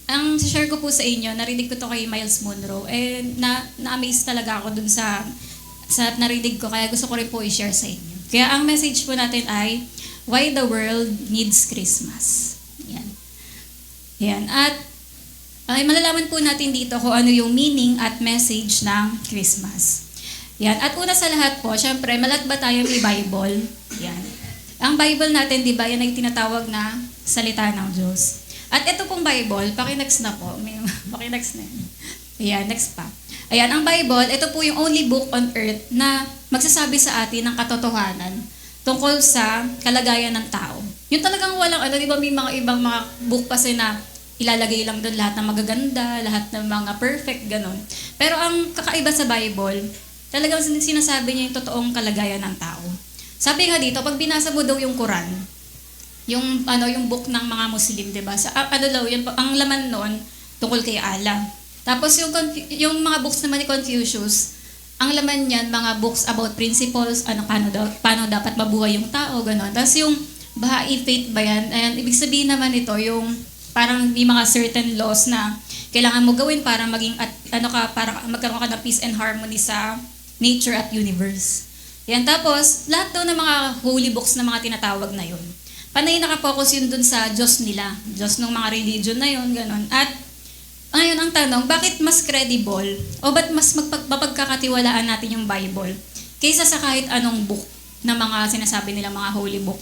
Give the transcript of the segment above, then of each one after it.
Ang share ko po sa inyo, narinig ko to kay Miles Monroe, na-amaze talaga ako dun sa narinig ko, kaya gusto ko rin po i-share sa inyo. Kaya ang message po natin ay, Why the World Needs Christmas. Yan. Yan. At ay malalaman po natin dito kung ano yung meaning at message ng Christmas. Yan. At una sa lahat po, syempre, malat ba tayo may Bible? Yan. Ang Bible natin, di ba, yan ay tinatawag na salita ng Diyos. At ito pong Bible, paki-next na po. Paki-next na yan. Ayan, next pa. Ayan, ang Bible, ito po yung only book on earth na magsasabi sa atin ng katotohanan tungkol sa kalagayan ng tao. Yung talagang walang, di ba may mga ibang mga book kasi na ilalagay lang doon lahat ng magaganda, lahat ng mga perfect, ganon. Pero ang kakaiba sa Bible, talagang sinasabi niya yung totoong kalagayan ng tao. Sabi nga dito, pag binasa mo daw yung Quran, yung book ng mga Muslim, 'di ba? Sa yun, ang laman noon tungkol kay Allah. Tapos yung mga books naman ni Confucius, ang laman niyan mga books about principles, paano dapat mabuhay yung tao, gano'n. Tapos yung Baha'i faith ba yan? Ayan, ibig sabihin naman ito yung parang may mga certain laws na kailangan mo gawin para maging para magkaroon ka ng peace and harmony sa nature at universe. Yan, tapos lahat daw ng mga holy books na mga tinatawag na yun, panay nakapokus yun dun sa Diyos nila. Diyos ng mga religion na yun, gano'n. At ngayon ang tanong, bakit mas credible o ba't mas mapagkakatiwalaan natin yung Bible kaysa sa kahit anong book na mga sinasabi nila mga holy book?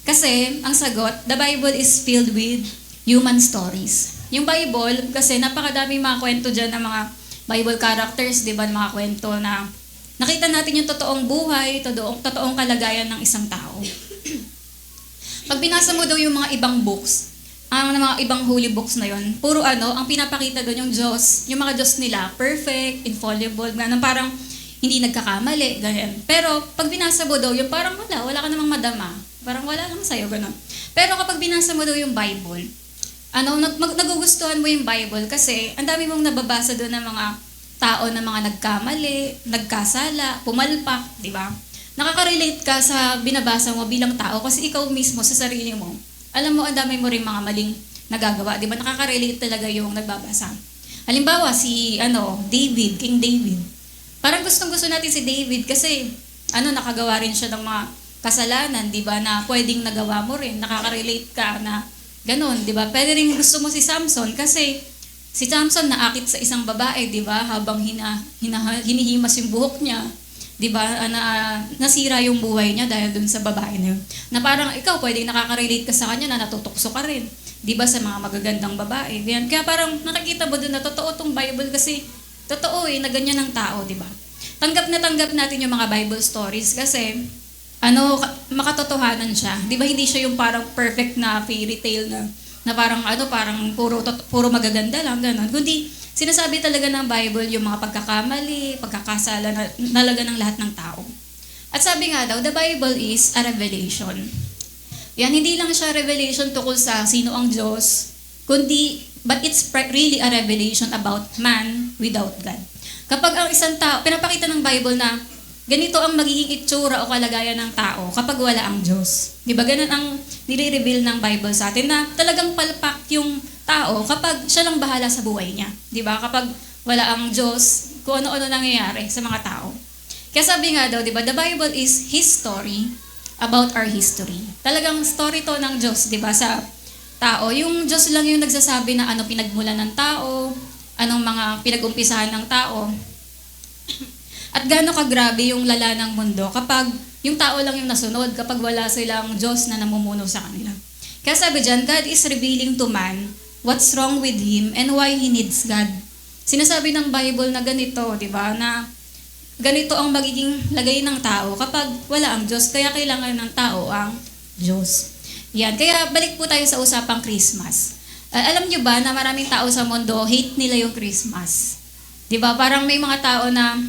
Kasi, ang sagot, the Bible is filled with human stories. Yung Bible, kasi napakadaming mga kwento dyan ng mga Bible characters, di ba, mga kwento na nakita natin yung totoong buhay, totoong kalagayan ng isang tao. Pag binasa mo daw yung mga ibang books, ang mga ibang holy books na yon, puro ang pinapakita doon yung Diyos, yung mga Diyos nila, perfect, infallible, ganun, parang hindi nagkakamali, ganyan. Pero pag binasa mo daw yung parang wala ka namang madama, parang wala lang sa'yo, ganun. Pero kapag binasa mo daw yung Bible, nagugustuhan mo yung Bible kasi ang dami mong nababasa doon ng mga tao na mga nagkamali, nagkasala, pumalpak, di ba? Nakaka-relate ka sa binabasa mo bilang tao kasi ikaw mismo sa sarili mo, alam mo, ang dami mo rin mga maling nagagawa. Di ba? Nakaka-relate talaga yung nagbabasa. Halimbawa, David, King David. Parang gustong-gusto natin si David kasi, nakagawa rin siya ng mga kasalanan, di ba, na pwedeng nagawa mo rin. Nakaka-relate ka na ganun, di ba? Pwede rin gusto mo si Samson kasi si Samson naakit sa isang babae, di ba? Habang hinihimas yung buhok niya. Di ba, nasira yung buhay niya dahil dun sa babae na yun. Na parang ikaw, pwedeng nakaka-relate ka sa kanya na natutukso ka rin. Di ba, sa mga magagandang babae. Ganyan. Kaya parang nakikita mo dun na totoo tong Bible kasi totoo na ganyan ang tao, di ba? Tanggap natin yung mga Bible stories kasi makatotohanan siya. Di ba, hindi siya yung parang perfect na fairy tale na parang puro magaganda lang, gano'n. Kundi, sinasabi talaga ng Bible yung mga pagkakamali, pagkakasala na talaga ng lahat ng tao. At sabi nga daw, the Bible is a revelation. Yan, hindi lang siya revelation tungkol sa sino ang Diyos, but it's really a revelation about man without God. Kapag ang isang tao, pinapakita ng Bible na ganito ang magiging itsura o kalagayan ng tao kapag wala ang Diyos. Di ba? Ganun ang nire-reveal ng Bible sa atin na talagang palpak yung tao kapag siya lang bahala sa buhay niya. Di ba? Kapag wala ang Diyos, kung ano-ano nangyayari sa mga tao. Kaya sabi nga daw, di ba, the Bible is His story about our history. Talagang story to ng Diyos, di ba, sa tao. Yung Diyos lang yung nagsasabi na ano pinagmulan ng tao, anong mga pinag-umpisahan ng tao. At gaano kagrabe yung lala ng mundo kapag yung tao lang yung nasunod, kapag wala silang Diyos na namumuno sa kanila. Kaya sabi dyan, God is revealing to man what's wrong with him and why he needs God. Sinasabi ng Bible na ganito, di ba, na ganito ang magiging lagay ng tao kapag wala ang Diyos, kaya kailangan ng tao ang Diyos. Yan, kaya balik po tayo sa usapang Christmas. Alam nyo ba na maraming tao sa mundo, hate nila yung Christmas? Di ba, parang may mga tao na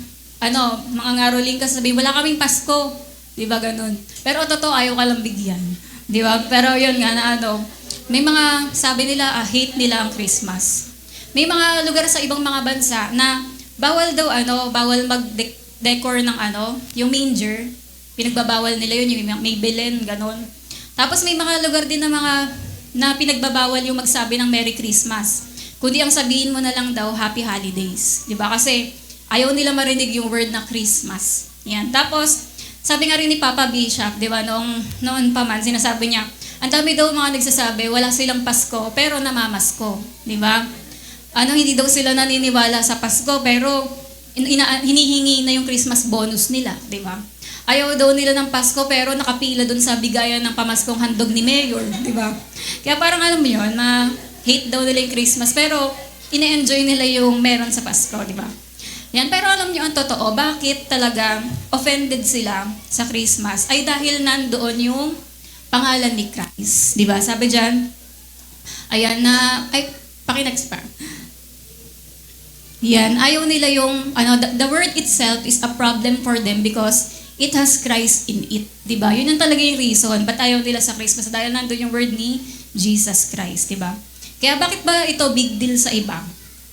mga ngaroling ka sabihin, wala kaming Pasko. Di ba ganun? Pero totoo, ayaw ka lang bigyan. Di ba? Pero yun nga na may mga sabi nila, hate nila ang Christmas. May mga lugar sa ibang mga bansa na bawal daw bawal mag-decor ng yung manger. Pinagbabawal nila yun, yung may Belen, ganun. Tapos may mga lugar din na mga na pinagbabawal yung magsabi ng Merry Christmas. Kundi ang sabihin mo na lang daw, Happy Holidays. Di ba? Kasi ayaw nila marinig yung word na Christmas. Yan. Tapos, sabi nga rin ni Papa Bishop, di ba, noon pa man, sinasabi niya, ang dami daw mga nagsasabi, wala silang Pasko, pero namamasko. Di ba? Hindi daw sila naniniwala sa Pasko, pero hinihingi na yung Christmas bonus nila. Di ba? Ayaw daw nila ng Pasko, pero nakapila doon sa bigayan ng pamaskong handog ni Mayor. Di ba? Kaya parang alam mo yun, hate daw nila yung Christmas, pero ine-enjoy nila yung meron sa Pasko. Di ba? Yan, pero alam niyo ang totoo, bakit talaga offended sila sa Christmas ay dahil nandoon yung pangalan ni Christ. Di ba? Sabi diyan, ayan na, pakinags pa. Yan, ayaw nila yung, the word itself is a problem for them because it has Christ in it. Di ba? Yun yung talaga yung reason, ba't ayaw nila sa Christmas? Dahil nandoon yung word ni Jesus Christ. Di ba? Kaya bakit ba ito big deal sa iba?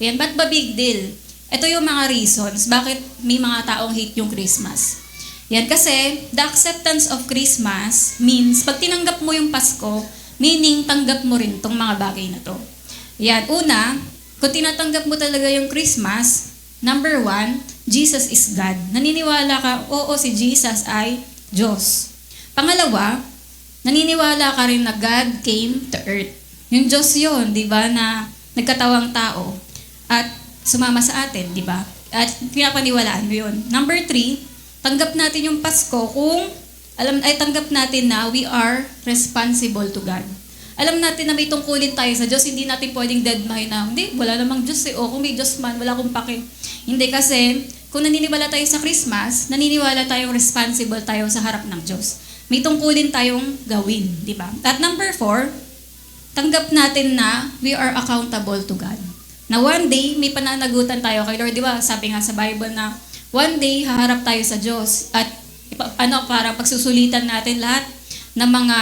Yan, ba't ba big deal? Ito yung mga reasons bakit may mga taong hate yung Christmas. Yan kasi, the acceptance of Christmas means, pag tinanggap mo yung Pasko, meaning tanggap mo rin tong mga bagay na to. Yan, una, kung tinatanggap mo talaga yung Christmas, number 1, Jesus is God. Naniniwala ka, oo, si Jesus ay Diyos. Pangalawa, naniniwala ka rin na God came to earth. Yung Diyos yun, di ba, na nagkatawang tao. At sumama sa atin, di ba? At pinapaniwalaan mo yun. Number 3, tanggap natin yung Pasko kung tanggap natin na we are responsible to God. Alam natin na may tungkulin tayo sa Diyos, hindi natin pwedeng deadmine na, hindi, wala namang Diyos eh, o kung may Diyos man, wala akong pake. Hindi kasi, kung naniniwala tayo sa Christmas, naniniwala tayong responsible tayo sa harap ng Diyos. May tungkulin tayong gawin, di ba? At number 4, tanggap natin na we are accountable to God. Na one day, may pananagutan tayo kay Lord. Di ba? Sabi nga sa Bible na one day, haharap tayo sa Diyos. At parang pagsusulitan natin lahat ng mga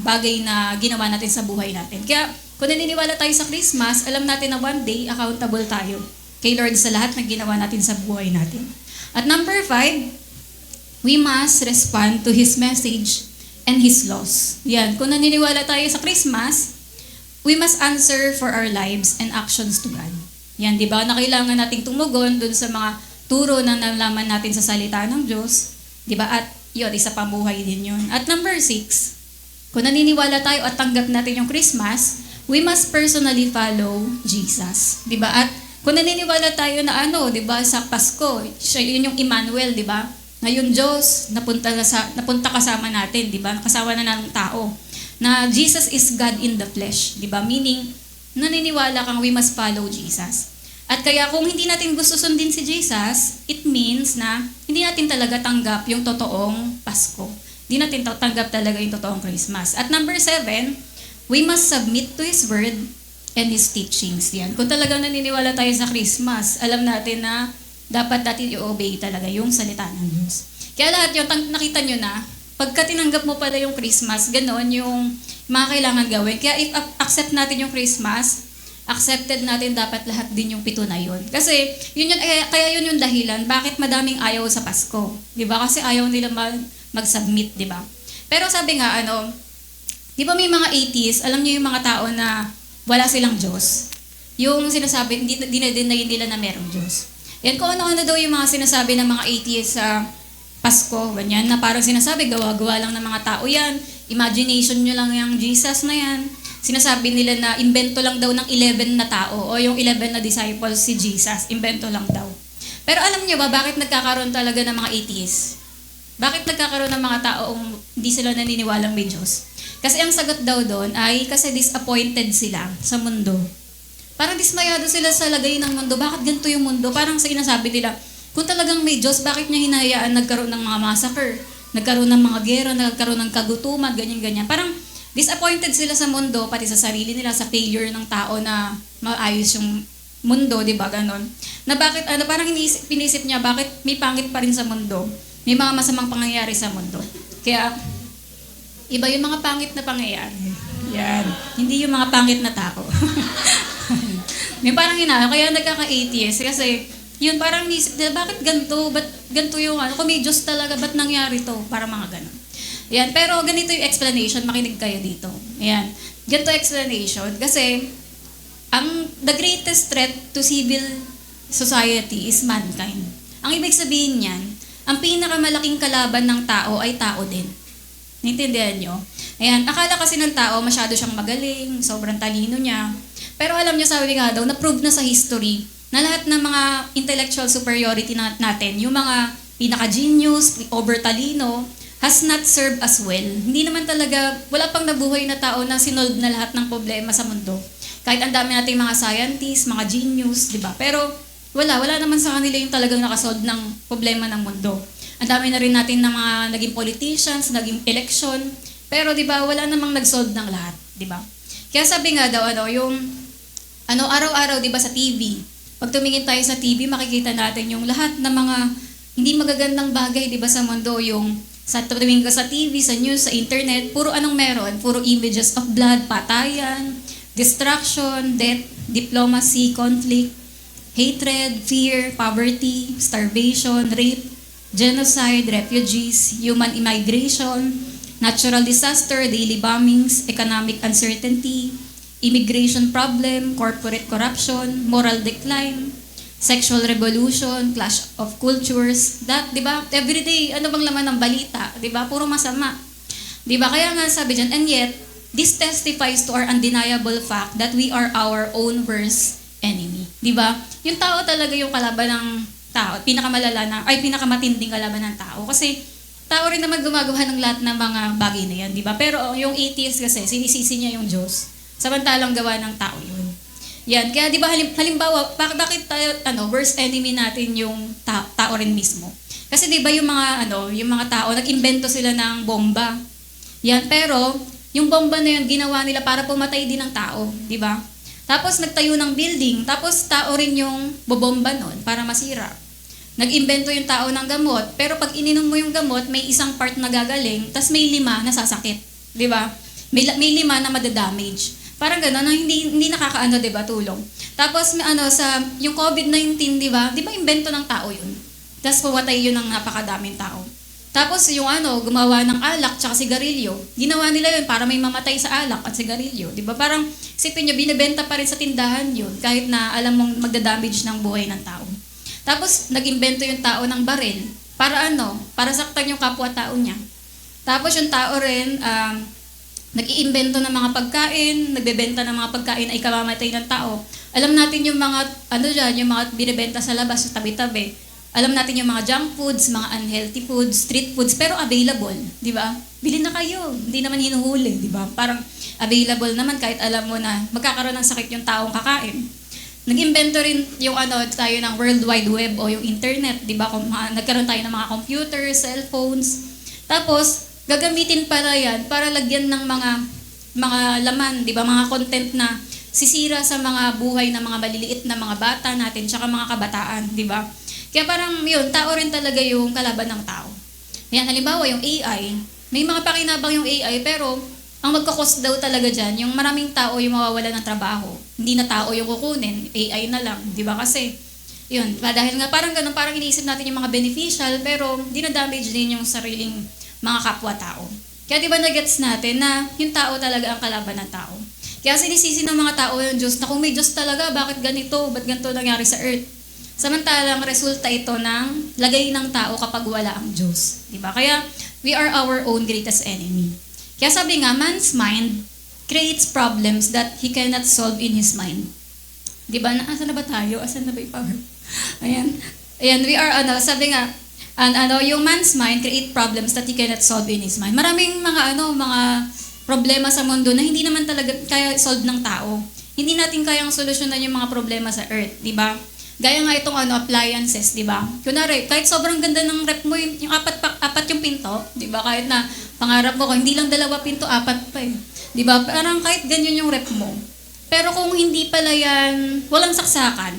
bagay na ginawa natin sa buhay natin. Kaya, kung naniniwala tayo sa Christmas, alam natin na one day, accountable tayo kay Lord sa lahat na ginawa natin sa buhay natin. At number 5, we must respond to His message and His laws. Yan. Kung naniniwala tayo sa Christmas, we must answer for our lives and actions to God. Yan, di ba? Na kailangan nating tumugon dun sa mga turo na nalaman natin sa salita ng Diyos. Di ba? At yun, isa pang buhay din yun. At number 6, kung naniniwala tayo at tanggap natin yung Christmas, we must personally follow Jesus. Di ba? At kung naniniwala tayo na di ba, sa Pasko, siya yun yung Emmanuel, di ba? Ngayon Diyos, napunta kasama natin, di ba? Nakasama na ng tao. Na Jesus is God in the flesh, di ba? Meaning, naniniwala kang we must follow Jesus. At kaya kung hindi natin gusto sundin si Jesus, it means na hindi natin talaga tanggap yung totoong Pasko. Hindi natin tanggap talaga yung totoong Christmas. At number 7, we must submit to His word and His teachings. Yan. Kung talagang naniniwala tayo sa Christmas, alam natin na dapat natin i-obey talaga yung salita ng Diyos. Kaya lahat yun, nakita nyo na, pagka tinanggap mo pala yung Christmas, ganoon yung mga kailangan gawin. Kaya if accept natin yung Christmas, accepted natin dapat lahat din yung 7 na yun. Kasi kaya yun yung dahilan bakit madaming ayaw sa Pasko. Di ba? Kasi ayaw nila mag-submit, di ba? Pero sabi nga, di ba may mga atheists, alam niyo yung mga tao na wala silang Diyos? Yung sinasabi, dinadeny nila na merong Diyos. Yan, kung ano-ano daw yung mga sinasabi ng mga atheists sa Pasko, ganyan, na parang sinasabi, gawa-gawa lang ng mga tao yan, imagination nyo lang yung Jesus na yan. Sinasabi nila na imbento lang daw ng 11 na tao o yung 11 na disciples si Jesus, imbento lang daw. Pero alam nyo ba, bakit nagkakaroon talaga ng mga atheists? Bakit nagkakaroon ng mga taong hindi sila naniniwalang may Diyos? Kasi ang sagot daw doon ay kasi disappointed sila sa mundo. Parang dismayado sila sa lagay ng mundo. Bakit ganito yung mundo? Parang sinasabi nila, kung talagang may Diyos, bakit niya hinahayaan nagkaroon ng mga massacre, nagkaroon ng mga gera, nagkaroon ng kagutuman, ganyan-ganyan. Parang disappointed sila sa mundo, pati sa sarili nila, sa failure ng tao na maayos yung mundo, di ba, ganon. Na bakit, parang pinisip niya, bakit may pangit pa rin sa mundo? May mga masamang pangyayari sa mundo. Kaya, iba yung mga pangit na pangyayari. Yan. Hindi yung mga pangit na tao. May parang kaya nagkaka-atheist, kasi, yun, parang nisip nila, bakit ganito? Ba't ganito yung kung may Diyos talaga, ba't nangyari to? Para mga ganon. Ayan, pero ganito yung explanation, makinig kayo dito. Ayan. ganito explanation. Kasi, the greatest threat to civil society is mankind. Ang ibig sabihin niyan, ang pinakamalaking kalaban ng tao ay tao din. Naintindihan nyo? Ayan, akala kasi ng tao masyado siyang magaling, sobrang talino niya. Pero alam niyo, sabi nga daw, na-prove na sa history na lahat ng mga intellectual superiority natin, yung mga pinaka-genius, over-talino, has not served us well. Hindi naman talaga, wala pang nabuhay na tao na sinolve na lahat ng problema sa mundo. Kahit ang dami nating mga scientists, mga genius, di ba? Pero wala naman sa kanila yung talagang nakasolve ng problema ng mundo. Ang dami na rin natin ng mga naging politicians, naging election, pero di ba, wala namang nag-solve ng lahat, di ba? Kaya sabi nga daw, araw-araw, di ba, sa TV, pag tumingin tayo sa TV, makikita natin yung lahat ng mga hindi magagandang bagay, di ba, sa mundo, yung sa tumingin ka sa TV, sa news, sa internet, puro anong meron? Puro images of blood, patayan, destruction, death, diplomacy, conflict, hatred, fear, poverty, starvation, rape, genocide, refugees, human immigration, natural disaster, daily bombings, economic uncertainty, immigration problem, corporate corruption, moral decline, sexual revolution, clash of cultures. That, di ba? Everyday, ano bang laman ng balita? Di ba? Puro masama. Di ba? Kaya nga sabi dyan, and yet, this testifies to our undeniable fact that we are our own worst enemy. Di ba? Yung tao talaga yung kalaban ng tao, pinakamatinding kalaban ng tao. Kasi, tao rin naman gumagawa ng lahat ng mga bagay na yan, di ba? Pero yung atheist kasi, sinisisi niya yung Diyos. Samantalang gawa ng tao yun. Yan, kaya di ba halimbawa, bakit tayo, worst enemy natin yung tao rin mismo? Kasi di ba yung mga tao, nag-imbento sila ng bomba. Yan, pero yung bomba na yun, ginawa nila para pumatay din ng tao, di ba? Tapos nagtayo ng building, tapos tao rin yung bobomba nun para masira. Nag-imbento yung tao ng gamot, pero pag ininom mo yung gamot, may isang part na gagaling, tas may 5 na sasakit. Di ba? May 5 na madadamage. Parang gano'n, hindi nakakaano, di ba, tulong. Tapos, yung COVID-19, di ba invento ng tao yun. Tapos pumatay yun ng napakadaming tao. Tapos, gumawa ng alak tsaka sigarilyo. Ginawa nila yun para may mamatay sa alak at sigarilyo. Di ba? Parang, isipin nyo, binibenta pa rin sa tindahan yun, kahit na alam mong magdadamage ng buhay ng tao. Tapos, nag-imbento yung tao ng baril. Para saktan yung kapwa-tao niya. Tapos, yung tao rin, nag-iimbento ng mga pagkain, nagbebenta ng mga pagkain ay kamamatay ng tao. Alam natin yung mga, yung mga binibenta sa labas, sa tabi-tabi. Alam natin yung mga junk foods, mga unhealthy foods, street foods, pero available, di ba? Bili na kayo, hindi naman hinuhuli, di ba? Parang available naman kahit alam mo na magkakaroon ng sakit yung taong kakain. Nag-imbento rin yung tayo ng World Wide Web o yung internet, di ba? Nagkaroon tayo ng mga computer, cellphones. Tapos, gagamitin pala yan para lagyan ng mga laman, di ba? Mga content na sisira sa mga buhay ng mga maliliit na mga bata natin, tsaka mga kabataan, di ba? Kaya parang yun, tao rin talaga yung kalaban ng tao. Yan, halimbawa yung AI, may mga pakinabang yung AI, pero ang magkakos daw talaga dyan, yung maraming tao yung mawawala ng trabaho. Hindi na tao yung kukunin, AI na lang. Di ba kasi, yun, dahil nga parang ganun, parang iniisip natin yung mga beneficial, pero dinadamage din yung sariling mga kapwa-tao. Kaya di ba na-gets natin na yung tao talaga ang kalaban ng tao. Kaya sinisisi ng mga tao yung Diyos, na kung may Diyos talaga, bakit ganito? Ba't ganito nangyari sa earth? Samantalang resulta ito ng lagay ng tao kapag wala ang Diyos. Di ba? Kaya we are our own greatest enemy. Kaya sabi nga, man's mind creates problems that he cannot solve in his mind. Di ba? Asan na ba tayo? Asan na ba yung power? Ayan, we are, sabi nga, yung man's mind create problems that he cannot solve in his mind. Maraming mga problema sa mundo na hindi naman talaga kaya solve ng tao. Hindi natin kayang solusyonan yung mga problema sa earth, di ba? Gaya nga itong appliances, di ba? Kunwari, kahit sobrang ganda ng rep mo, yung apat yung pinto, di ba? Kahit na pangarap mo, hindi lang 2 pinto, 4 pa eh. Di ba? Parang kahit ganyan yung rep mo. Pero kung hindi pala yan, walang saksakan,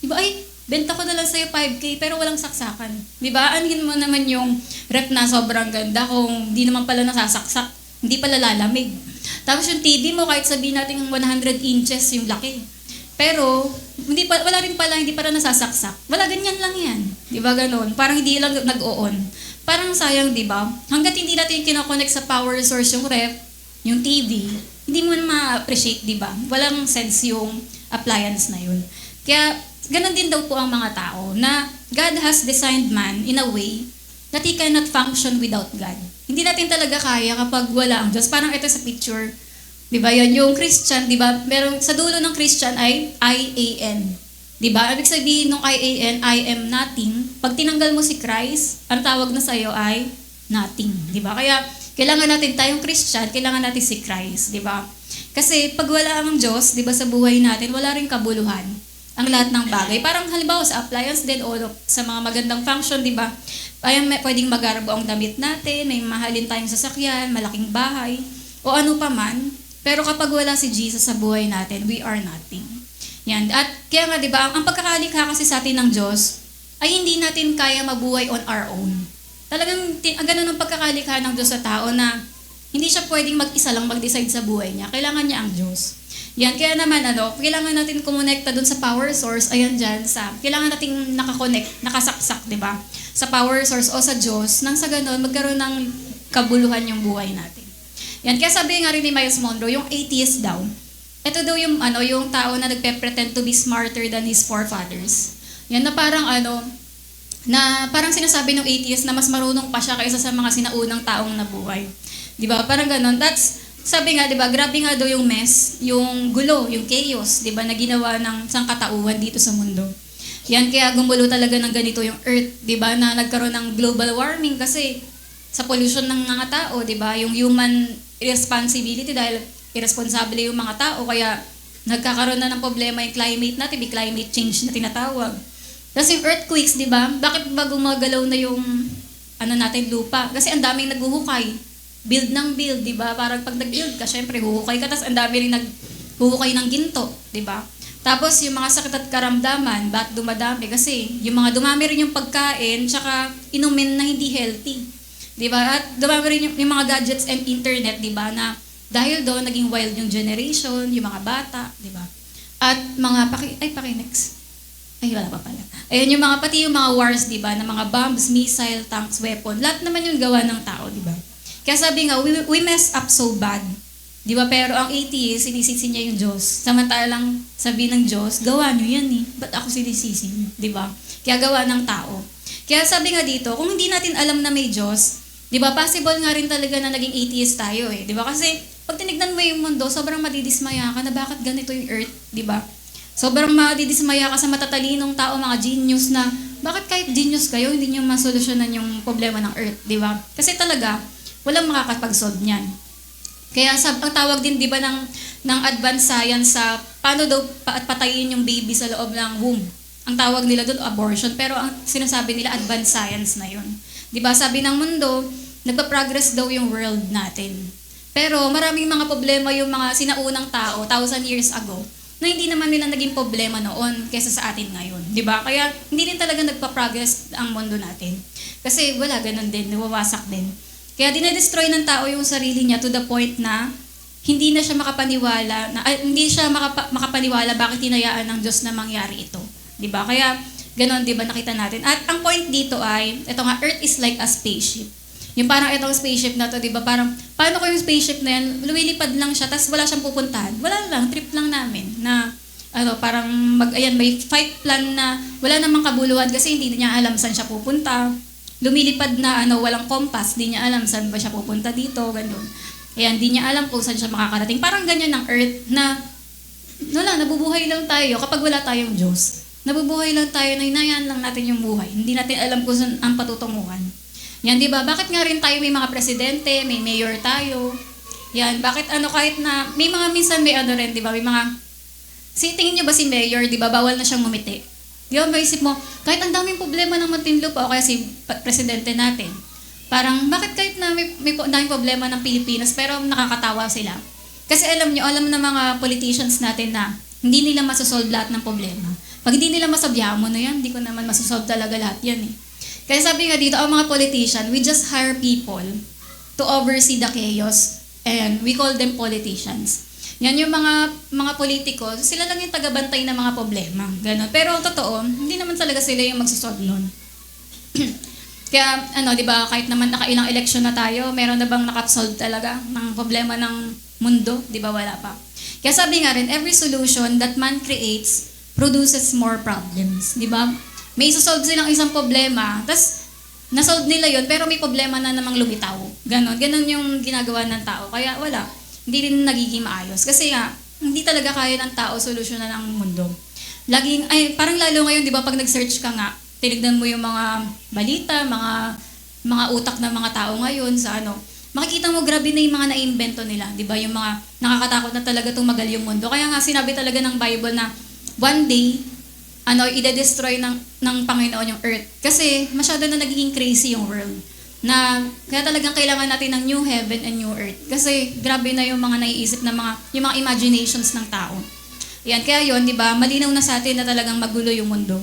di ba? Ay, benta ko na lang sa'yo 5K, pero walang saksakan. Di ba? Anin mo naman yung rep na sobrang ganda kung hindi naman pala nasasaksak, hindi pala lalamig. Tapos yung TV mo, kahit sabihin natin 100 inches yung laki. Pero, hindi para nasasaksak. Wala, ganyan lang yan. Di ba ganun? Parang hindi lang nag-o-on. Parang sayang, di ba? Hanggat hindi natin kinoconnect sa power source yung ref, yung TV, hindi mo na ma-appreciate, di ba? Walang sense yung appliance na yun. Kaya, ganun din daw po ang mga tao na God has designed man in a way that he cannot function without God. Hindi natin talaga kaya kapag wala ang Diyos. Parang ito sa picture, di ba? Yan yung Christian, di ba? Meron sa dulo ng Christian ay I-A-N. Di ba? Ibig sabihin ng I-A-N, I am nothing. Pag tinanggal mo si Christ, ang tawag na sa'yo ay nothing. Di ba? Kaya, kailangan natin tayong Christian, kailangan natin si Christ. Di ba? Kasi pag wala ang Diyos, di ba, sa buhay natin, wala rin kabuluhan ang lahat ng bagay. Parang halimbawa sa appliance din o sa mga magandang function, di ba? Pwedeng magarbo ang damit natin, may mahalin tayong sasakyan, malaking bahay, o ano pa man. Pero kapag wala si Jesus sa buhay natin, we are nothing. Yan. At kaya nga, di ba, ang pagkakalikha kasi sa atin ng Diyos ay hindi natin kaya mabuhay on our own. Talagang ganun ang pagkakalikha ng Diyos sa tao na hindi siya pwedeng mag-isa lang mag-decide sa buhay niya. Kailangan niya ang Diyos. Yan, kaya naman kailangan natin kumonekta dun sa power source, ayan dyan, kailangan nating nakakonect, nakasaksak, di ba? Sa power source o sa Diyos, nang sa ganun, magkaroon ng kabuluhan yung buhay natin. Yan, kaya sabi nga rin ni Miles Monroe, yung atheist daw, ito daw yung tao na nagpe-pretend to be smarter than his forefathers. Yan, na parang sinasabi ng atheist na mas marunong pa siya kaysa sa mga sinaunang taong nabuhay. Di ba? Parang ganun. Sabi nga, di ba, grabe nga daw yung mess, yung gulo, yung chaos, di ba, na ginawa ng sangkatauhan dito sa mundo. Yan, kaya gumulo talaga ng ganito yung earth, di ba, na nagkaroon ng global warming kasi sa pollution ng mga tao, di ba, yung human responsibility dahil irresponsible yung mga tao, kaya nagkakaroon na ng problema yung climate natin, may climate change na tinatawag. Tapos yung earthquakes, di ba, bakit ba gumagalaw na yung natin lupa? Kasi ang daming naghuhukay. Build ng build, di ba? Parang pag nag-build ka, syempre huhukay ka, tapos ang dami rin naghuhukay ng ginto, di ba? Tapos yung mga sakit at karamdaman, bakit dumadami? Kasi yung mga dumami rin yung pagkain, tsaka inumin na hindi healthy, di ba? At dumami rin yung mga gadgets and internet, di ba? Na dahil doon, naging wild yung generation, yung mga bata, di ba? At mga, next. Ay, wala pa pala. Ayun, pati yung mga wars, di ba? Na mga bombs, missile, tanks, weapon, lahat naman yung gawa ng tao, di ba? Kaya sabi nga, we mess up so bad. Di ba? Pero ang atheist, sinisisi niya yung Diyos. Samantalang sabi ng Diyos, gawa niyo yan eh. Ba't ako sinisisi niyo? Di ba? Kaya gawa ng tao. Kaya sabi nga dito, kung hindi natin alam na may Diyos, di ba, possible nga rin talaga na naging atheist tayo eh. Di ba? Kasi pag tinignan mo yung mundo, sobrang madidismaya ka na bakit ganito yung earth, di ba? Sobrang madidismaya ka sa matatalinong tao, mga genius na, bakit kahit genius kayo, hindi niyo masolusyonan yung problema ng earth, di ba? Kasi talaga, walang makakapag-solve niyan. Kaya ang tawag din, di ba, ng advanced science sa paano daw patayin yung baby sa loob ng womb. Ang tawag nila doon, abortion. Pero ang sinasabi nila, advanced science na yun. Di ba, sabi ng mundo, nagpa-progress daw yung world natin. Pero maraming mga problema yung mga sinaunang tao, 1,000 years ago, na hindi naman nila naging problema noon kaysa sa atin ngayon. Di ba? Kaya hindi rin talaga nagpa-progress ang mundo natin. Kasi wala, ganun din, nawawasak din. Kaya dinedestroy ng tao yung sarili niya to the point na hindi na siya makapaniwala, makapaniwala bakit hinayaan ng Diyos na mangyari ito. 'Di ba? Kaya ganoon, 'di ba, nakita natin. At ang point dito ay, ito nga, Earth is like a spaceship. Yung parang itong spaceship na to, 'di ba? Parang paano ko yung spaceship na yan, lumilipad lang siya, tapos wala siyang pupuntahan. Wala lang, trip lang namin na parang may fight plan na wala namang kabuluhan kasi hindi niya alam saan siya pupunta. Lumilipad na walang compass, di niya alam saan ba siya pupunta dito, gano'n. Ayan, di niya alam kung saan siya makakarating. Parang ganyan ng earth na, nabubuhay lang tayo kapag wala tayong Diyos. Nabubuhay lang tayo na hinayaan lang natin yung buhay. Hindi natin alam kung saan ang patutunguhan. Yan, di ba? Bakit nga rin tayo may mga presidente, may mayor tayo? Yan, bakit kahit na, may mga minsan may rin, di ba? May mga, tingin niyo ba si mayor, di ba? Bawal na siyang ngumiti. Di ba, maisip mo, kahit ang daming problema ng Muntinlupa o kaya si presidente natin, parang bakit kahit na may daming problema ng Pilipinas pero nakakatawa sila? Kasi alam ng mga politicians natin na hindi nila masosolve lahat ng problema. Pag hindi nila masabihan mo na yan, hindi ko naman masosolve talaga lahat yan eh. Kaya sabi nga dito, ang mga politician, we just hire people to oversee the chaos and we call them politicians. Yan yung mga politiko, sila lang yung tagabantay ng mga problema. Ganun. Pero totoo, hindi naman talaga sila yung magsosolve nun. Kaya, di ba, kahit naman nakailang eleksyon na tayo, meron na bang nakasolve talaga ng problema ng mundo, di ba wala pa. Kaya sabi nga rin, every solution that man creates produces more problems, di ba? May isosolve silang isang problema, tas nasolve nila yon pero may problema na namang lumitaw. Ganon yung ginagawa ng tao. Kaya wala, hindi rin nagiging maayos. Kasi nga, hindi talaga kaya ng tao solusyonan ang mundo. Parang lalo ngayon, di ba, pag nag-search ka nga, tinignan mo yung mga balita, mga utak ng mga tao ngayon sa makikita mo grabe na yung mga naimbento nila, di ba? Yung mga nakakatakot na talaga tumagal yung mundo. Kaya nga sinabi talaga ng Bible na one day, ide-destroy ng Panginoon yung earth. Kasi masyado na nagiging crazy yung world. Kaya talagang kailangan natin ng new heaven and new earth. Kasi grabe na yung mga naiisip na yung mga imaginations ng tao. Yan, kaya yun, di ba, malinaw na sa atin na talagang magulo yung mundo.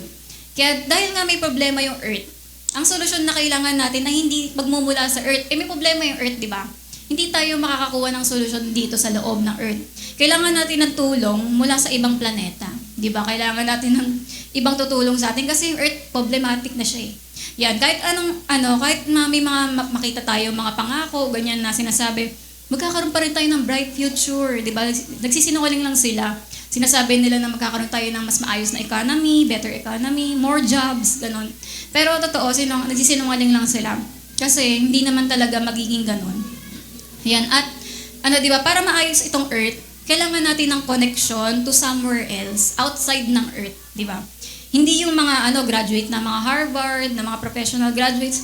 Kaya dahil nga may problema yung earth, ang solusyon na kailangan natin na hindi magmumula sa earth, may problema yung earth, di ba? Hindi tayo makakakuha ng solusyon dito sa loob ng earth. Kailangan natin ng tulong mula sa ibang planeta. Di ba? Kailangan natin ng ibang tutulong sa atin kasi yung earth, problematic na siya eh. Yan, kahit kahit may mga makita tayo, mga pangako, ganyan na sinasabi, magkakaroon pa rin tayo ng bright future, di ba? Nagsisinungaling lang sila. Sinasabi nila na magkakaroon tayo ng mas maayos na economy, better economy, more jobs, ganun. Pero totoo, nagsisinungaling lang sila. Kasi hindi naman talaga magiging ganun. Yan, at di ba, para maayos itong earth, kailangan natin ng connection to somewhere else, outside ng earth, di ba? Hindi yung mga graduate na mga Harvard, na mga professional graduates,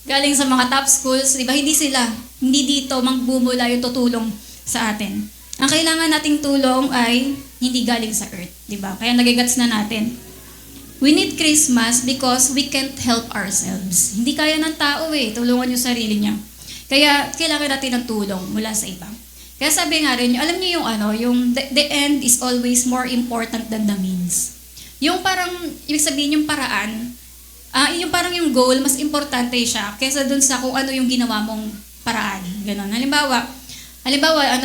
galing sa mga top schools, di ba? Hindi dito magbumula yung tutulong sa atin. Ang kailangan nating tulong ay hindi galing sa earth, di ba? Kaya nagigets na natin. We need Christmas because we can't help ourselves. Hindi kaya ng tao tulungan yung sarili niya. Kaya kailangan natin ng tulong mula sa iba. Kaya sabi nga rin, alam niyo yung the end is always more important than the means. Yung parang, ibig sabihin yung paraan, yung parang yung goal, mas importante siya kaysa dun sa kung ano yung ginawa mong paraan. Ganon. Halimbawa,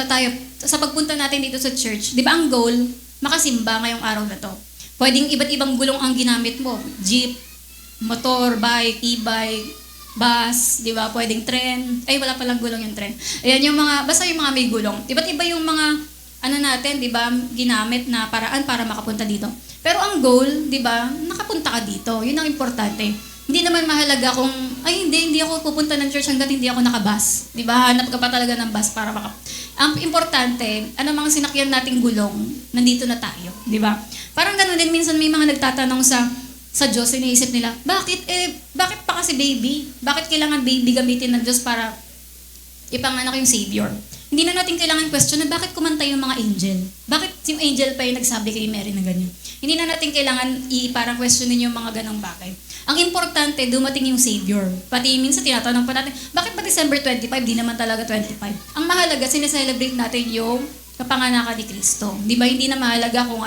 tayo, sa pagpunta natin dito sa church, di ba ang goal, makasimba ngayong araw na to. Pwedeng iba't ibang gulong ang ginamit mo. Jeep, motor, bike, e-bike, bus, di ba? Pwedeng tren. Ay, wala palang gulong yung tren. Ayan, basta yung mga may gulong. Iba't iba yung mga, natin, di ba, ginamit na paraan para makapunta dito. Pero ang goal, di ba, nakapunta ka dito. Yun ang importante. Hindi naman mahalaga kung, hindi ako pupunta ng church hanggat hindi ako nakabus. Di ba? Hanap ka pa talaga ng bus para Ang importante, mga sinakyan nating gulong, nandito na tayo. Di ba? Parang gano'n din, minsan may mga nagtatanong sa Diyos, iniisip nila, bakit pa kasi baby? Bakit kailangan baby gamitin ng Diyos para ipanganak yung Savior? Hindi na natin kailangan question na bakit kumanta yung mga angel? Bakit yung angel pa yung nagsabi kay Mary na ganyan? Hindi na natin kailangan parang questionin yung mga ganong bagay. Ang importante, dumating yung Savior. Pati minsan tinatanong pa natin, bakit ba December 25? Di naman talaga 25. Ang mahalaga, sineselebrate natin yung kapanganakan ni Kristo. Di ba? Hindi na mahalaga kung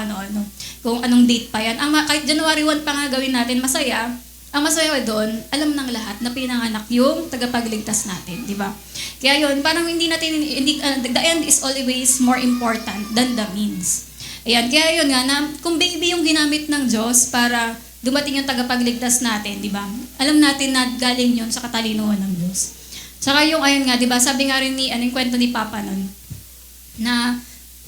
kung anong date pa yan. Kahit January 1 pa nga gawin natin, masaya. Ang masaya doon, alam ng lahat na pinanganak yung tagapagligtas natin. Di ba? Kaya yun, parang the end is always more important than the means. Ayan, kaya yun nga, kung baby yung ginamit ng Diyos para dumating yung tagapagligtas natin, di ba? Alam natin na galing yun sa katalinuhan ng Diyos. Saka yung, ayun nga, di ba? Sabi nga rin yung kwento ni Papa nun, na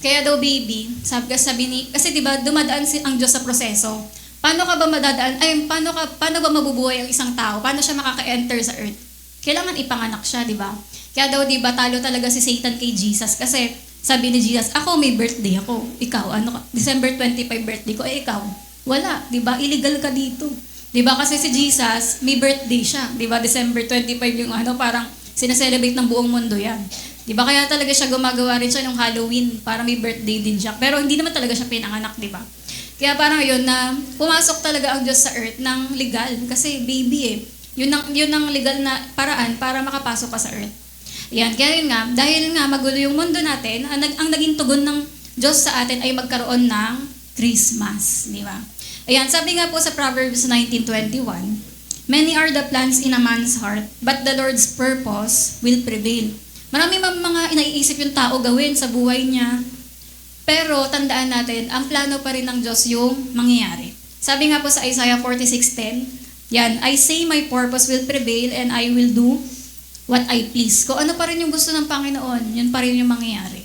kaya daw baby, kasi di ba, dumadaan ang Diyos sa proseso. Paano ka ba madadaan, paano ba mabubuhay ang isang tao? Paano siya makaka-enter sa earth? Kailangan ipanganak siya, di ba? Kaya daw, di ba, talo talaga si Satan kay Jesus. Kasi sabi ni Jesus, ako may birthday ako. Ikaw, December 25 birthday ko, ikaw. Wala, 'di ba? Illegal ka dito. 'Di ba? Kasi si Jesus, may birthday siya, 'di ba? December 25 yung parang sineselebrate ng buong mundo 'yan. 'Di ba? Kaya talaga siya gumagawa rin siya ng Halloween para may birthday din siya. Pero hindi naman talaga siya pinanganak, 'di ba? Kaya parang 'yun na pumasok talaga ang Diyos sa earth ng legal kasi baby Yun ang legal na paraan para makapasok ka sa earth. Yan, kaya yun nga, dahil nga magulo yung mundo natin, ang naging tugon ng Diyos sa atin ay magkaroon ng Christmas, di ba? Ayan, sabi nga po sa Proverbs 19:21, many are the plans in a man's heart, but the Lord's purpose will prevail. Marami mga inaiisip yung tao gawin sa buhay niya, pero tandaan natin, ang plano pa rin ng Diyos yung mangyayari. Sabi nga po sa Isaiah 46:10, yan, I say my purpose will prevail and I will do what I please. Kung ano pa rin yung gusto ng Panginoon, yun pa rin yung mangyayari.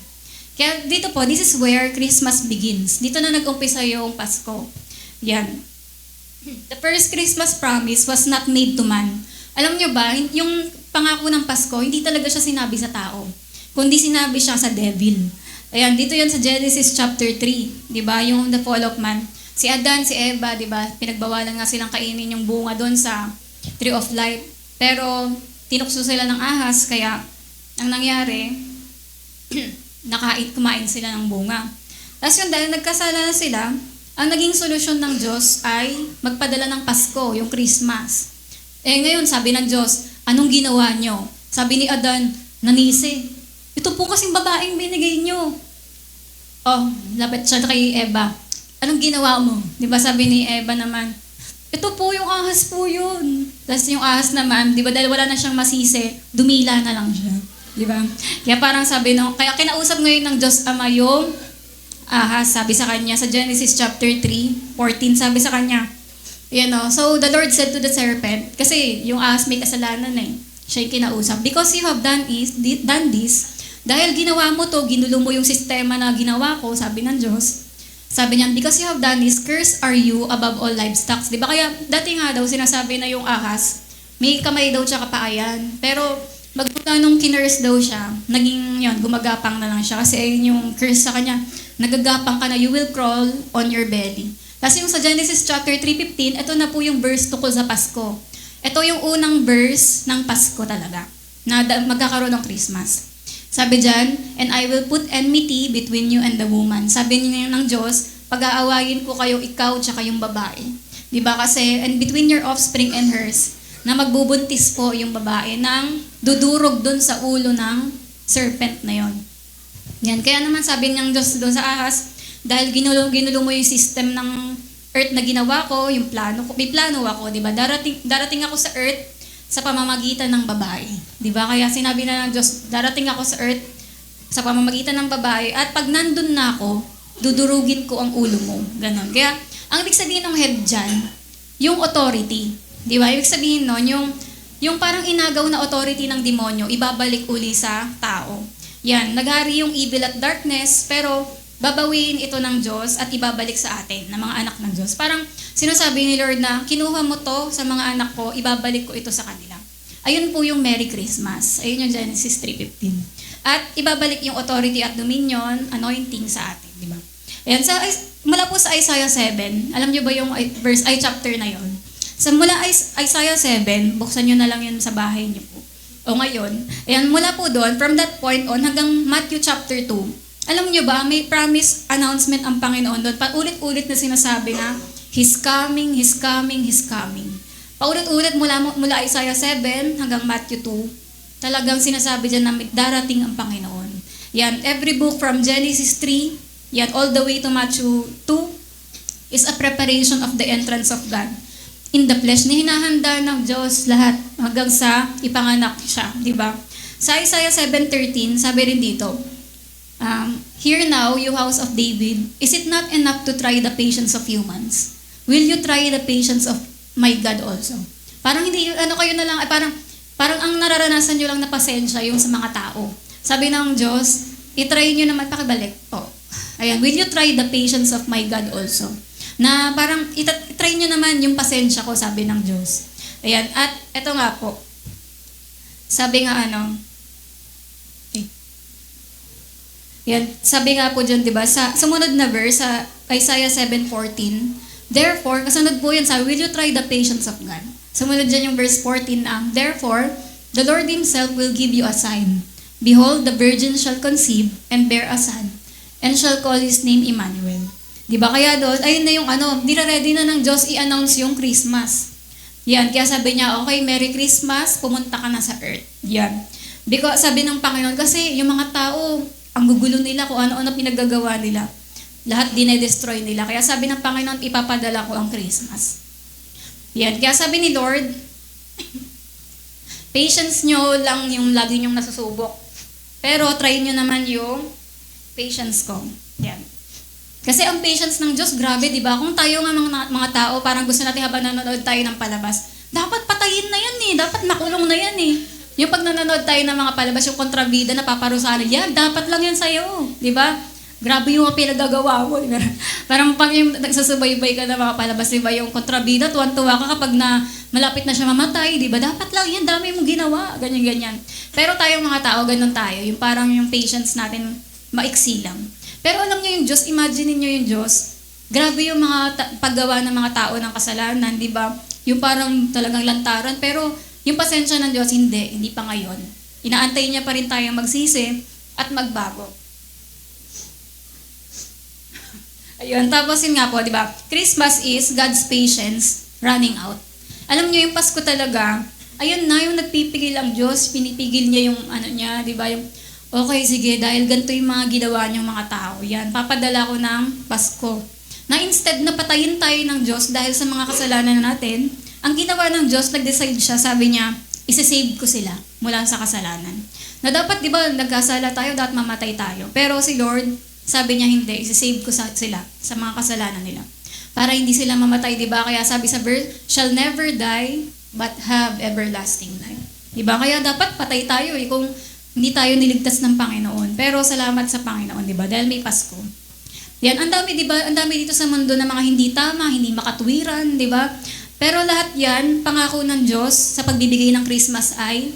Kaya dito po, this is where Christmas begins. Dito na nag-umpisa yung Pasko. Yan. The first Christmas promise was not made to man. Alam nyo ba, yung pangako ng Pasko, hindi talaga siya sinabi sa tao, kundi sinabi siya sa devil. Ayan, dito yan sa Genesis chapter 3, di ba? Yung the fall of man. Si Adan, si Eva, di ba? Pinagbawalan nga silang kainin yung bunga doon sa tree of life. Pero tinukso sila ng ahas, kaya ang nangyari, kumain sila ng bunga. Tapos yun, dahil nagkasala na sila, ang naging solusyon ng Diyos ay magpadala ng Pasko, yung Christmas. Ngayon, sabi ng Diyos, anong ginawa nyo? Sabi ni Adan, nanisi. Ito po kasing babaeng binigay nyo. Oh, lapit siya kay Eva. Anong ginawa mo? Di ba sabi ni Eva naman, ito po yung ahas po yun. Tapos yung ahas naman, di ba dahil wala na siyang masisi, dumila na lang siya. Di ba? Kaya parang sabi kaya kinausap ngayon ng Diyos Ama yung ahas, sabi sa kanya, sa Genesis chapter 3:14, sabi sa kanya, so the Lord said to the serpent, kasi yung ahas may kasalanan siya yung kinausap, because you have done this, dahil ginawa mo to, ginulo mo yung sistema na ginawa ko, sabi ng Diyos, sabi niya, because you have done this, cursed are you above all livestock. Di ba? Kaya dati nga daw, sinasabi na yung ahas, may kamay daw siya kapaayan. Pero magpunta nung kinurse daw siya, naging gumagapang na lang siya. Kasi ayun yung curse sa kanya, nagagapang ka na, you will crawl on your belly. Tapos yung sa Genesis chapter 3:15, ito na po yung verse tukol sa Pasko. Ito yung unang verse ng Pasko talaga, na magkakaroon ng Christmas. Sabi dyan, and I will put enmity between you and the woman. Sabi niya ng Diyos, pag-aawayin ko kayo, ikaw, tsaka yung babae. Diba kasi, and between your offspring and hers, na magbubuntis po yung babae nang dudurog dun sa ulo ng serpent na yon. Yan. Kaya naman sabi ng Diyos doon sa ahas, dahil ginulo mo yung system ng earth na ginawa ko, yung plano ko, may plano ako, diba? Darating ako sa earth, sa pamamagitan ng babae. Di ba? Kaya sinabi na ng Diyos, darating ako sa earth sa pamamagitan ng babae at pag nandun na ako, dudurugin ko ang ulo mo. Ganon. Kaya, ang ibig sabihin ng head dyan, yung authority. Di ba? Ibig sabihin nun, yung parang inagaw na authority ng demonyo, ibabalik uli sa tao. Yan. Naghari yung evil at darkness, pero babawiin ito ng Diyos at ibabalik sa atin, na mga anak ng Diyos. Parang sinasabi ni Lord na, kinuha mo to sa mga anak ko, ibabalik ko ito sa kanila. Ayun po yung Merry Christmas. Ayun yung Genesis 3:15. At ibabalik yung authority at dominion, anointing sa atin, di ba? Ayan, mula po sa Isaiah 7, alam niyo ba yung chapter na yon? Mula Isaiah 7, buksan niyo na lang yun sa bahay niyo po. O ngayon, ayan, mula po doon, from that point on, hanggang Matthew chapter 2, alam niyo ba, may promise announcement ang Panginoon doon. Paulit-ulit na sinasabi na, He's coming, He's coming, He's coming. Paulit-ulit mula Isaiah 7 hanggang Matthew 2, talagang sinasabi dyan na darating ang Panginoon. Yan, every book from Genesis 3, yan, all the way to Matthew 2, is a preparation of the entrance of God in the flesh. Na hinahanda ng Diyos lahat hanggang sa ipanganak siya, di ba? Sa Isaiah 7:13, sabi rin dito, Hear now, you house of David, is it not enough to try the patience of humans? Will you try the patience of my God also? Parang hindi, kayo na lang, parang ang nararanasan nyo lang na pasensya yung sa mga tao. Sabi ng Diyos, itry nyo naman, pakibalik po. Ayan, will you try the patience of my God also? Na parang, itry nyo naman yung pasensya ko, sabi ng Diyos. Ayan, at eto nga po, sabi nga yan, sabi nga po dyan, di ba, sa sumunod na verse, sa Isaiah 7:14, therefore, kasunod po yan, sabi, will you try the patience of God? Sumunod dyan yung verse 14 na, therefore, the Lord Himself will give you a sign. Behold, the virgin shall conceive and bear a son, and shall call His name Emmanuel. Di ba, kaya doon, ayun na yung ready na ng Diyos i-announce yung Christmas. Yan, kaya sabi niya, okay, Merry Christmas, pumunta ka na sa earth. Yan. Because sabi ng Panginoon, kasi yung mga tao, ang gugulo nila kung ano-ano pinagagawa nila. Lahat dinedestroy nila. Kaya sabi ng Panginoon, ipapadala ko ang Christmas. Yan. Kaya sabi ni Lord, patience nyo lang yung lagi nyong nasusubok. Pero try nyo naman yung patience ko. Yan. Kasi ang patience ng Diyos, grabe, di ba? Kung tayo nga mga tao, parang gusto natin habang nanonood tayo ng palabas, dapat patayin na yan eh. Dapat makulong na yan eh. Yung pag nanonood tayo ng mga palabas, yung kontrabida na paparusahan, yan, dapat lang yan sa'yo. Di ba? Grabe yung mga pinagagawa mo. Diba? Parang pag yung nagsasubaybay ka ng mga palabas, di ba? Yung kontrabida, tuwan-tuwa ka kapag na malapit na siya mamatay, di ba? Dapat lang yan, dami mong ginawa. Ganyan-ganyan. Pero tayong mga tao, ganun tayo. Yung parang yung patience natin, maiksi lang. Pero alam niyo yung Diyos, imagine niyo yung Diyos, grabe yung mga paggawa ng mga tao ng kasalanan, di ba? Yung parang talagang lantaran. Pero yung pasensya ng Diyos, hindi pa ngayon. Inaantay niya pa rin tayong magsisi at magbago. Ayun, tapos yun nga po, di ba? Christmas is God's patience running out. Alam niyo yung Pasko talaga, ayun na, yung nagpipigil ang Diyos, pinipigil niya yung ano niya, di ba? Yung, okay, sige, dahil ganito yung mga ginawa niyong mga tao. Yan, papadala ko ng Pasko. Na instead na patayin tayo ng Diyos dahil sa mga kasalanan natin, ang ginawa ng Diyos, nag-decide siya, sabi niya, isasave ko sila mula sa kasalanan. Na dapat, di ba, nagkasala tayo, dapat mamatay tayo. Pero si Lord, sabi niya hindi, isasave ko sila sa mga kasalanan nila. Para hindi sila mamatay, di ba? Kaya sabi sa verse, shall never die, but have everlasting life. Di ba? Kaya dapat patay tayo kung hindi tayo niligtas ng Panginoon. Pero salamat sa Panginoon, di ba? Dahil may Pasko. Yan, ang dami, di ba? Ang dami dito sa mundo na mga hindi tama, hindi makatwiran, di ba? Pero lahat yan, pangako ng Diyos sa pagbibigay ng Christmas ay,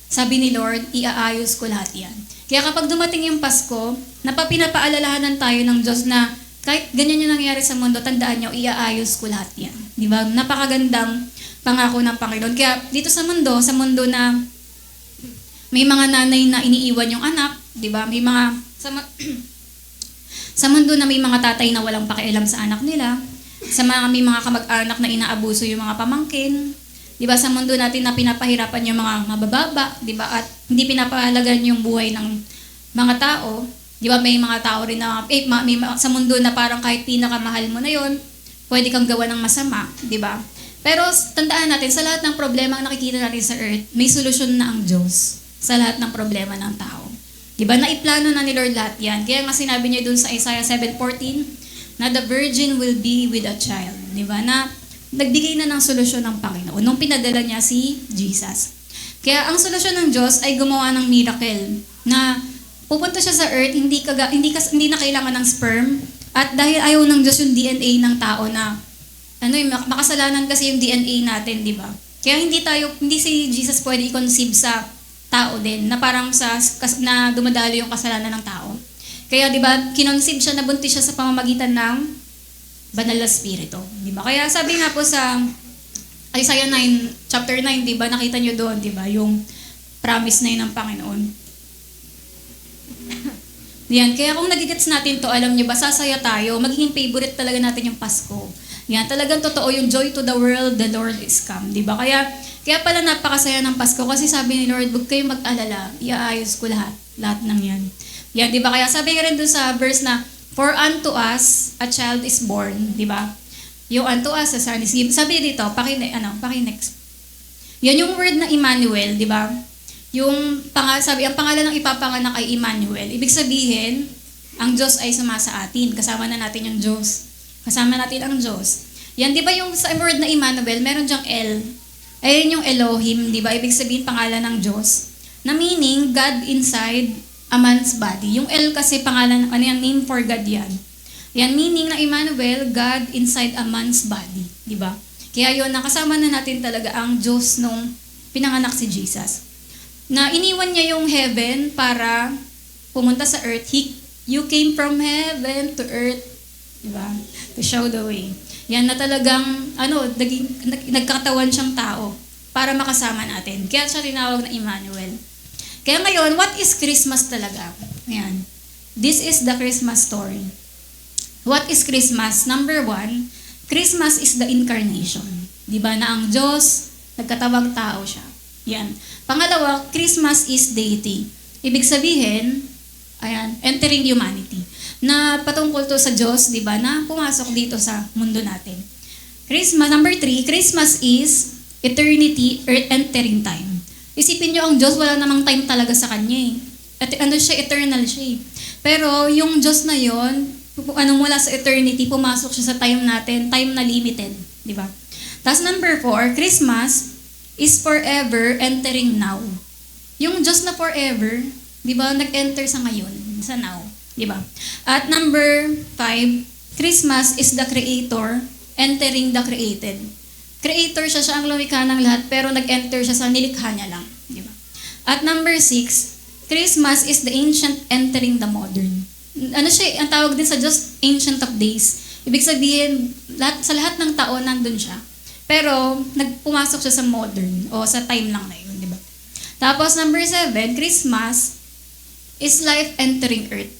sabi ni Lord, iaayos ko lahat yan. Kaya kapag dumating yung Pasko, pinapaalalahanan tayo ng Diyos na kahit ganyan yung nangyari sa mundo, tandaan nyo, iaayos ko lahat yan. Di ba? Napakagandang pangako ng Panginoon. Kaya dito sa mundo na may mga nanay na iniiwan yung anak, di ba? May mga, sa mundo na may mga tatay na walang pakialam sa anak nila, may mga kamag-anak na inaabuso yung mga pamangkin, di ba, sa mundo natin na pinapahirapan yung mga mabababa, di ba, at hindi pinapahalagan yung buhay ng mga tao, di ba, may mga tao rin na, sa mundo na parang kahit pinakamahal mo na yon, pwede kang gawa ng masama, di ba? Pero tandaan natin, sa lahat ng problema ang nakikita natin sa earth, may solusyon na ang Diyos sa lahat ng problema ng tao. Di ba, naiplano na ni Lord lahat yan. Kaya nga sinabi niya dun sa Isaiah 7:14, na the virgin will be with a child, di ba, na nagbigay na ng solusyon ng Panginoon nung pinadala niya si Jesus. Kaya ang solusyon ng Diyos ay gumawa ng miracle na pupunta siya sa earth, hindi na kailangan ng sperm, at dahil ayaw ng Diyos yung DNA ng tao na makasalanan kasi yung DNA natin, di ba? Kaya hindi si Jesus pwede i-conceive sa tao din na parang na dumadalo yung kasalanan ng tao. Kaya di ba, kinonceive siya, nabuntis siya sa pamamagitan ng Banal na Espiritu, di ba? Kaya sabi nga po sa Isaiah 9, chapter 9, di ba? Nakita niyo doon, di ba? Yung promise na yun ng Panginoon. Yan, kaya kung nagigets natin to, alam niyo ba, sasaya tayo, magiging favorite talaga natin yung Pasko. Yan, talagang totoo yung joy to the world, the Lord is come, di ba? Kaya pala napakasaya ng Pasko kasi sabi ni Lord, huwag kayong mag-alala, iaayos ko lahat ng yan. Yan, di ba? Kaya sabi nga rin doon sa verse na, for unto us a child is born, di ba? Yung unto us, a son is given. Sabi dito, paki-next. Yan yung word na Emmanuel, di ba? Ang pangalan ng ipapanganak ay Emmanuel. Ibig sabihin, ang Diyos ay sumasa atin. Kasama na natin yung Diyos. Kasama natin ang Diyos. Yan, di ba yung sa word na Emmanuel, meron dyang El. Ayun yung Elohim, di ba? Ibig sabihin, pangalan ng Diyos. Na meaning, God inside a man's body. Yung El kasi pangalan, name for God yan. Yan, meaning na Emmanuel, God inside a man's body. Di ba? Kaya yun, nakasama na natin talaga ang Diyos nung pinanganak si Jesus. Na iniwan niya yung heaven para pumunta sa earth. You came from heaven to earth. Di ba? To show the way. Yan na talagang, nagkatawan siyang tao para makasama natin. Kaya siya tinawag na Emmanuel. Kaya ngayon, what is Christmas talaga? Ayan. This is the Christmas story. What is Christmas? Number 1, Christmas is the incarnation. Di ba na ang Diyos, nagkatawang tao siya. Yan. Pangalawa, Christmas is deity. Ibig sabihin, entering humanity. Na patungkol to sa Diyos, di ba, na pumasok dito sa mundo natin. Christmas, number 3, Christmas is eternity or entering time. Isipin nyo, ang Diyos, wala namang time talaga sa Kanya eh. At eternal siya eh. Pero yung Diyos na yon, mula sa eternity, pumasok siya sa time natin, time na limited. Di ba? Tapos number 4, Christmas is forever entering now. Yung Diyos na forever, di ba, nag-enter sa ngayon, sa now. Di ba? At number 5, Christmas is the Creator entering the created. Creator siya, siya ang lumikha ng lahat, pero nag-enter siya sa nilikha niya lang. Di ba? At number 6, Christmas is the ancient entering the modern. Ano siya, ang tawag din sa Diyos, Ancient of Days. Ibig sabihin, sa lahat ng taon, nandun siya. Pero, pumasok siya sa modern, o sa time lang na yun, di ba? Tapos, number 7, Christmas is life entering earth.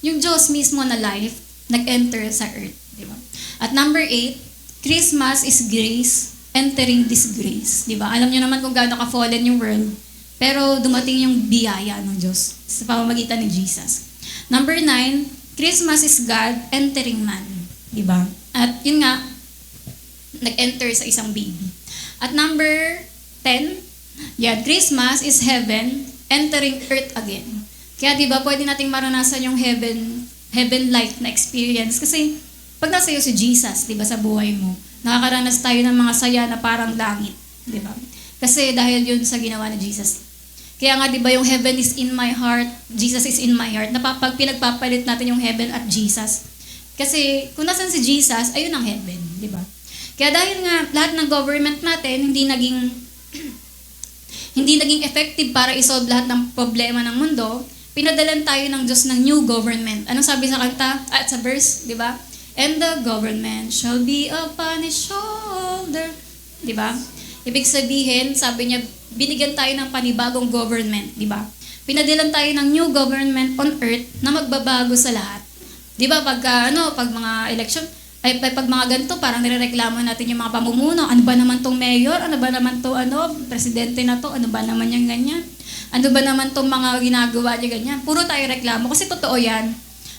Yung Diyos mismo na life, nag-enter sa earth, di ba? At number 8, Christmas is grace entering disgrace, di ba? Alam niyo naman kung gaano ka-fallen yung world, pero dumating yung biyaya ng Diyos sa pamamagitan ni Jesus. Number 9, Christmas is God entering man, di ba? At yun nga, nag-enter sa isang baby. At number 10, Christmas is heaven entering earth again. Kaya di ba, pwede nating maranasan yung heaven-like na experience. Kasi, pag nasa iyo si Jesus, di ba, sa buhay mo, nakakaranas tayo ng mga saya na parang langit, di ba? Kasi dahil yun sa ginawa ni Jesus. Kaya nga, di ba, yung heaven is in my heart, Jesus is in my heart. Pag pinagpapalit natin yung heaven at Jesus. Kasi, kung nasan si Jesus, ayun ang heaven, di ba? Kaya dahil nga, lahat ng government natin, hindi naging effective para isolve lahat ng problema ng mundo, pinadalan tayo ng Diyos ng new government. Anong sabi sa kanta? At sa verse, di ba? And the government shall be upon his shoulder. Di ba? Ibig sabihin, sabi niya, binigyan tayo ng panibagong government, di ba? Pinadalan tayo ng new government on earth na magbabago sa lahat. Di ba? Pag mga election, pag mga ganito, parang nirereklamo natin yung mga pamumuno. Ano ba naman tong mayor? Ano ba naman tong presidente na to? Ano ba naman yung ganyan? Ano ba naman tong mga ginagawa niya ganyan? Puro tayo reklamo. Kasi totoo yan.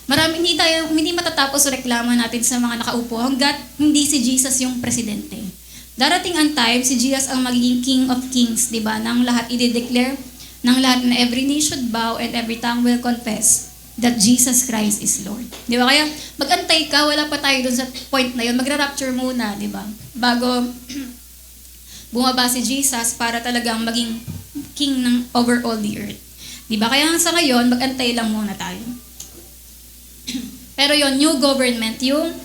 Hindi matatapos reklamo natin sa mga nakaupo hanggat hindi si Jesus yung presidente. Darating ang time, si Jesus ang magiging King of Kings, di ba? Nang lahat i-declare, nang lahat na every knee should bow and every tongue will confess that Jesus Christ is Lord. Di ba? Kaya mag-antay ka, wala pa tayo dun sa point na yun. Magra-rapture muna, di ba? Bago bumaba si Jesus para talagang maging King ng over all the earth. Di ba? Kaya sa ngayon, mag-antay lang muna tayo. Pero yon new government, yung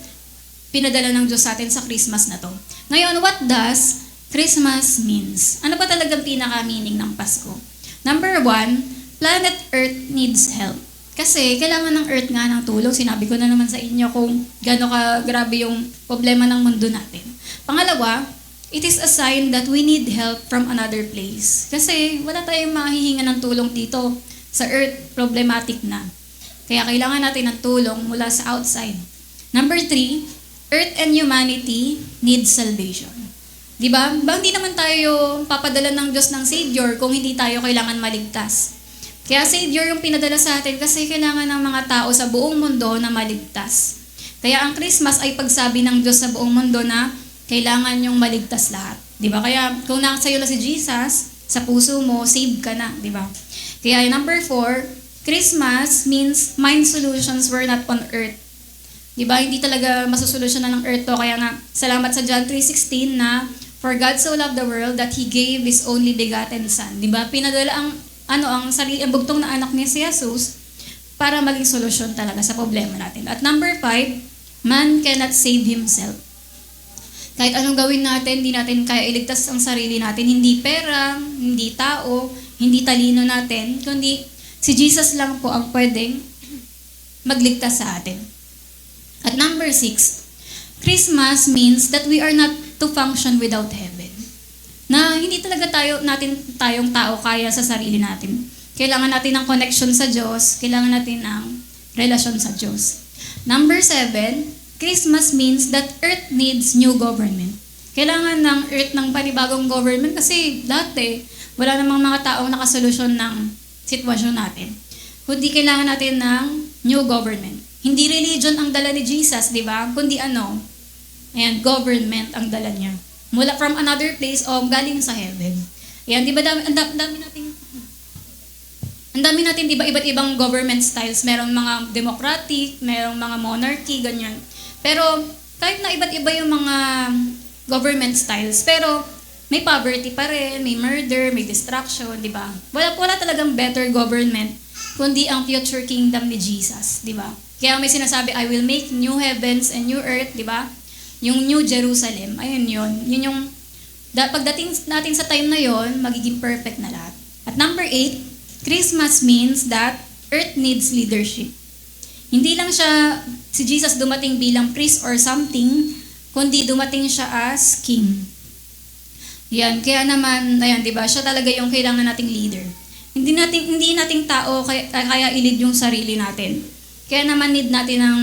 pinadala ng Diyos sa atin sa Christmas na to. Ngayon, what does Christmas means? Ano ba talagang pinaka-meaning ng Pasko? Number 1, planet Earth needs help. Kasi kailangan ng Earth nga ng tulong. Sinabi ko na naman sa inyo kung gaano ka grabe yung problema ng mundo natin. Pangalawa, it is a sign that we need help from another place. Kasi wala tayong mahihinga ng tulong dito. Sa Earth, problematic na. Kaya kailangan natin ng tulong mula sa outside. Number 3, Earth and humanity need salvation. Diba? Hindi naman tayo papadala ng Diyos ng Savior kung hindi tayo kailangan maligtas. Kaya Savior yung pinadala sa atin kasi kailangan ng mga tao sa buong mundo na maligtas. Kaya ang Christmas ay pagsabi ng Diyos sa buong mundo na kailangan yung maligtas lahat. Diba? Kaya kung nasa iyo na si Jesus, sa puso mo, save ka na. Diba? Kaya number 4, Christmas means mind solutions were not on earth. Diba? Hindi talaga masusolusyonan ng earth to. Kaya nga, salamat sa John 3:16 na, for God so loved the world that He gave His only begotten Son. Diba? Pinadala ang bugtong na anak ni si Jesus para maging solusyon talaga sa problema natin. At number 5, man cannot save himself. Kahit anong gawin natin, hindi natin kaya iligtas ang sarili natin. Hindi pera, hindi tao, hindi talino natin, kundi si Jesus lang po ang pwedeng magligtas sa atin. At number 6, Christmas means that we are not to function without heaven. Na hindi talaga tayong tao kaya sa sarili natin. Kailangan natin ng connection sa Diyos, kailangan natin ng relasyon sa Diyos. Number 7, Christmas means that earth needs new government. Kailangan ng earth ng panibagong government kasi dati wala namang mga taong nakasolusyon ng sitwasyon natin. Kundi kailangan natin ng new government. Hindi religion ang dala ni Jesus, di ba? Kundi government ang dala niya. Mula from another place o galing sa heaven. Ayan, di ba ang dami natin, di ba, iba't ibang government styles. Merong mga democratic, merong mga monarchy, ganyan. Pero kahit na iba't iba yung mga government styles, pero may poverty pa rin, may murder, may destruction, di ba? Wala talagang better government kundi ang future kingdom ni Jesus, di ba? Kaya may sinasabi, I will make new heavens and new earth, di ba? Yung New Jerusalem, ayun yun. Yun yung, pagdating natin sa time na yon, magiging perfect na lahat. At number 8, Christmas means that earth needs leadership. Hindi lang siya, si Jesus dumating bilang priest or something, kundi dumating siya as king. Yan, kaya naman, ayan, di ba, siya talaga yung kailangan nating leader. Hindi nating tao kaya i-lead yung sarili natin. Kaya naman need natin ng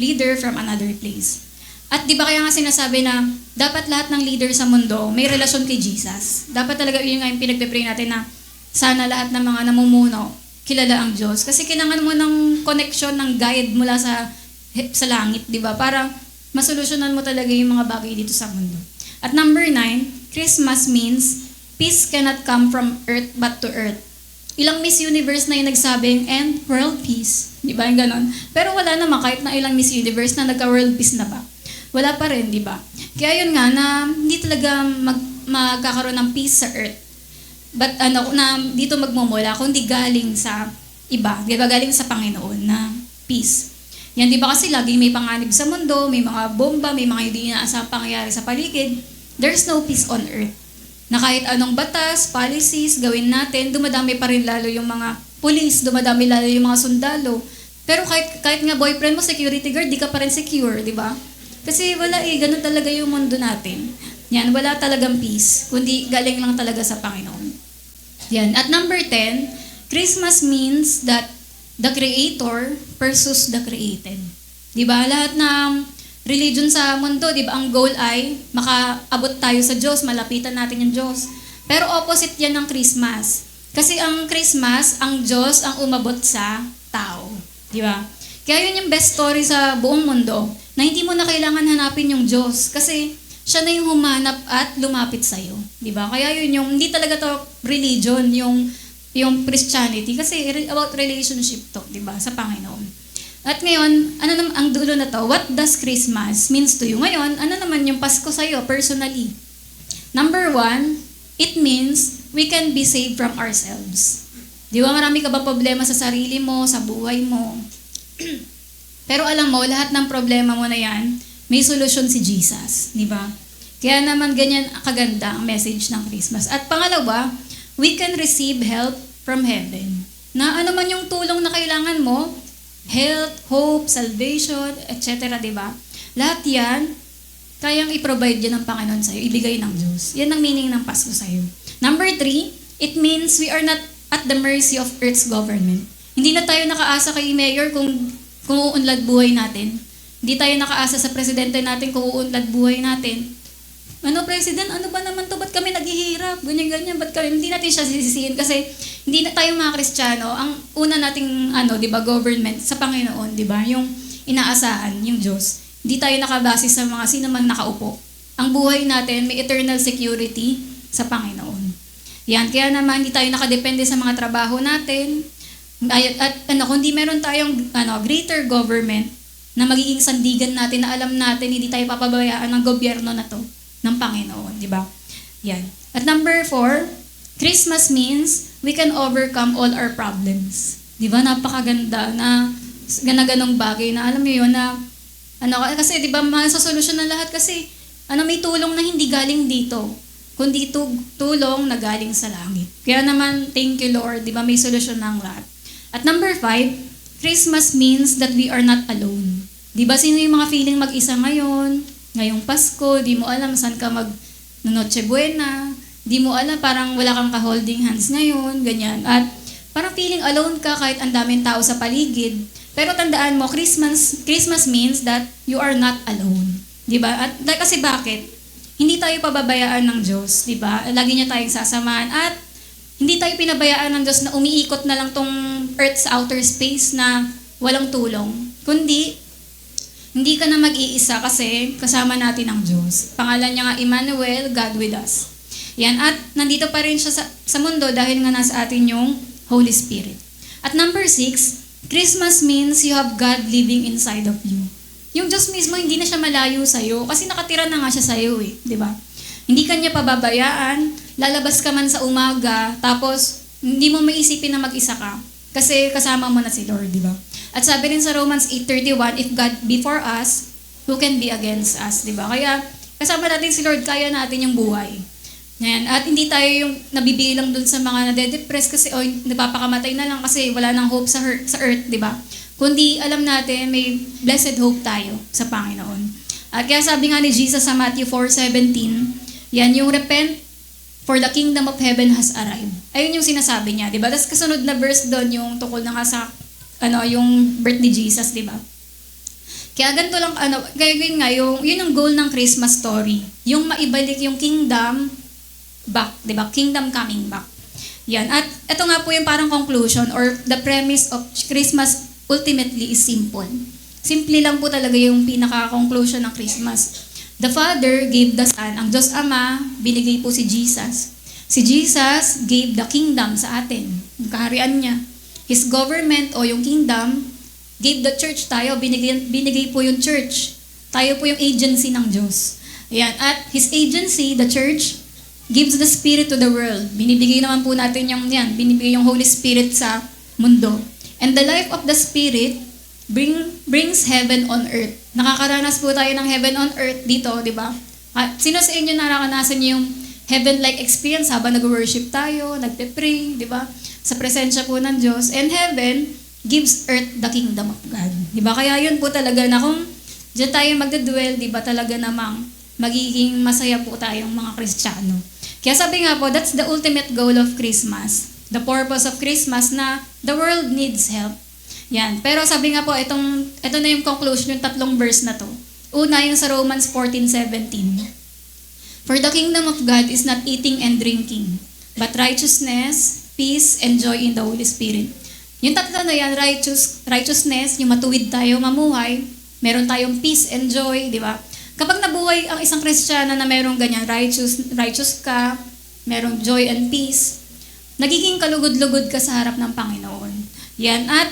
leader from another place. At di ba kaya nga sinasabi na dapat lahat ng leader sa mundo may relasyon kay Jesus. Dapat talaga yun nga yung pinagpe-pray natin na sana lahat ng mga namumuno kilala ang Diyos. Kasi kailangan mo ng connection, ng guide mula sa langit, di ba? Para masolusyonan mo talaga yung mga bagay dito sa mundo. At number 9, Christmas means peace cannot come from earth but to earth. Ilang Miss Universe na yung nagsabing, and world peace. Di ba? Yung ganon. Pero wala naman kahit na ilang Miss Universe na nagka-world peace na ba? Wala pa rin, di ba? Kaya yun nga, na hindi talaga magkakaroon ng peace sa earth. But na dito magmumula, kundi galing sa iba. Di ba? Galing sa Panginoon na peace. Yan, di ba kasi lagi may panganib sa mundo, may mga bomba, may mga hindi inaasang pangyayari sa paligid. There's no peace on earth. Na kahit anong batas, policies, gawin natin, dumadami pa rin lalo yung mga police, dumadami lalo yung mga sundalo. Pero kahit nga boyfriend mo, security guard, di ka pa rin secure, di ba? Kasi wala ganun talaga yung mundo natin. Yan, wala talagang peace, kundi galing lang talaga sa Panginoon. Yan. At number 10, Christmas means that the Creator pursues the created. Di ba? Lahat ng religion sa mundo, di ba, ang goal ay makaabot tayo sa Diyos, malapitan natin yung Diyos. Pero opposite yan ng Christmas. Kasi ang Christmas, ang Diyos ang umabot sa tao. Di ba? Kaya yun yung best story sa buong mundo, na hindi mo na kailangan hanapin yung Diyos. Kasi siya na yung humanap at lumapit sa'yo. Di ba? Kaya yun yung, hindi talaga to religion, yung Christianity. Kasi about relationship to, di ba? Sa Panginoon. At ngayon, ano naman ang dulo na to? What does Christmas means to you? Ngayon, ano naman yung Pasko sa'yo personally? Number 1, it means we can be saved from ourselves. Di ba marami ka ba problema sa sarili mo, sa buhay mo? Pero alam mo, lahat ng problema mo na yan, may solusyon si Jesus. Di ba? Kaya naman ganyan kaganda ang message ng Christmas. At pangalawa, we can receive help from heaven. Na ano man yung tulong na kailangan mo, health, hope, salvation, etc. Diba? Lahat yan, kayang i-provide yan ng Panginoon sa'yo, ibigay ng Diyos. Yan ang meaning ng Pasko sa'yo. Number 3, it means we are not at the mercy of earth's government. Hindi na tayo nakaasa kay Mayor kung uunlad buhay natin. Hindi tayo nakaasa sa presidente natin kung uunlad buhay natin. Ano, President, ano ba naman to? Ba't kami naghihirap? Ganyan-ganyan, ba't kami? Hindi natin siya sisisihin kasi hindi na tayo mga Kristiyano. Ang una nating, di ba, government sa Panginoon, di ba? Yung inaasahan, yung Diyos. Hindi tayo nakabase sa mga sino man nakaupo. Ang buhay natin, may eternal security sa Panginoon. Yan, kaya naman hindi tayo nakadepende sa mga trabaho natin. At kundi meron tayong greater government na magiging sandigan natin na alam natin, hindi tayo papabayaan ng gobyerno na to. Ng Panginoon, di ba? Yan. At number 4, Christmas means we can overcome all our problems. Di ba? Napakaganda na ganang bagay na alam mo yun na kasi di ba masasolusyon ng lahat kasi may tulong na hindi galing dito kundi tulong na galing sa langit. Kaya naman, thank you Lord, di ba may solusyon ng lahat. At number 5, Christmas means that we are not alone. Di ba sino yung mga feeling mag-isa ngayon? Ngayong Pasko, di mo alam saan ka Noche Buena, di mo alam, parang wala kang ka-holding hands ngayon, ganyan. At parang feeling alone ka kahit ang daming tao sa paligid. Pero tandaan mo, Christmas means that you are not alone. Di ba? At kasi bakit? Hindi tayo pababayaan ng Diyos, di ba? Lagi niya tayong sasamahan. At hindi tayo pinabayaan ng Diyos na umiikot na lang tong Earth's outer space na walang tulong. Kundi, hindi ka na mag-iisa kasi kasama natin ang Diyos. Pangalan niya nga Emmanuel, God with us. Yan, at nandito pa rin siya sa mundo dahil nga nasa atin yung Holy Spirit. At number 6, Christmas means you have God living inside of you. Yung Diyos mismo, hindi na siya malayo sa'yo kasi nakatira na nga siya sa'yo di ba? Hindi ka niya pababayaan, lalabas ka man sa umaga, tapos hindi mo maisipin na mag-isa ka. Kasi kasama mo na si Lord, di ba? At sabi rin sa Romans 8:31, if God be for us, who can be against us, di ba? Kaya kasama natin si Lord, kaya natin yung buhay. Yan. At hindi tayo yung nabibilang dun sa mga nade-depress kasi nagpapakamatay na lang kasi wala nang hope sa earth, di ba? Kundi alam natin may blessed hope tayo sa Panginoon. At kaya sabi nga ni Jesus sa Matthew 4:17, yan yung repent for the kingdom of heaven has arrived. Ayun yung sinasabi niya, di ba? Tapos kasunod na verse doon yung tungkol na sa yung birth ni Jesus, di ba? Kaya ganito lang, kaya yun nga, yun yung goal ng Christmas story. Yung maibalik yung kingdom back, di ba? Kingdom coming back. Yan. At ito nga po yung parang conclusion or the premise of Christmas ultimately is simple. Simple lang po talaga yung pinaka-conclusion ng Christmas. The Father gave the Son. Ang Diyos Ama, binigay po si Jesus. Si Jesus gave the kingdom sa atin. Yung kaharian niya. His government o yung kingdom gave the church tayo. Binigay po yung church. Tayo po yung agency ng Diyos. Ayan. At His agency, the church, gives the Spirit to the world. Binibigay naman po natin yan. Binibigay yung Holy Spirit sa mundo. And the life of the Spirit brings heaven on earth. Nakakaranas po tayo ng heaven on earth dito, di ba? At sino sa inyo naranasan niyo yung heaven-like experience habang nag-worship tayo, nagpe-pray, di ba? Sa presensya po ng Diyos. And heaven gives earth the kingdom of God. Di ba? Kaya yun po talaga na kung diyan tayo magdadwell, di ba talaga namang magiging masaya po tayong mga Kristiyano. Kaya sabi nga po, that's the ultimate goal of Christmas. The purpose of Christmas na the world needs help. Yan. Pero sabi nga po, ito na yung conclusion, yung tatlong verse na to. Una, yung sa Romans 14:17. For the kingdom of God is not eating and drinking, but righteousness, peace, and joy in the Holy Spirit. Yung tatlo na yan, righteousness, yung matuwid tayo mamuhay, meron tayong peace and joy, di ba? Kapag nabuhay ang isang Kristiyano na merong ganyan, righteous ka, merong joy and peace, nagiging kalugod-lugod ka sa harap ng Panginoon. Yan. At,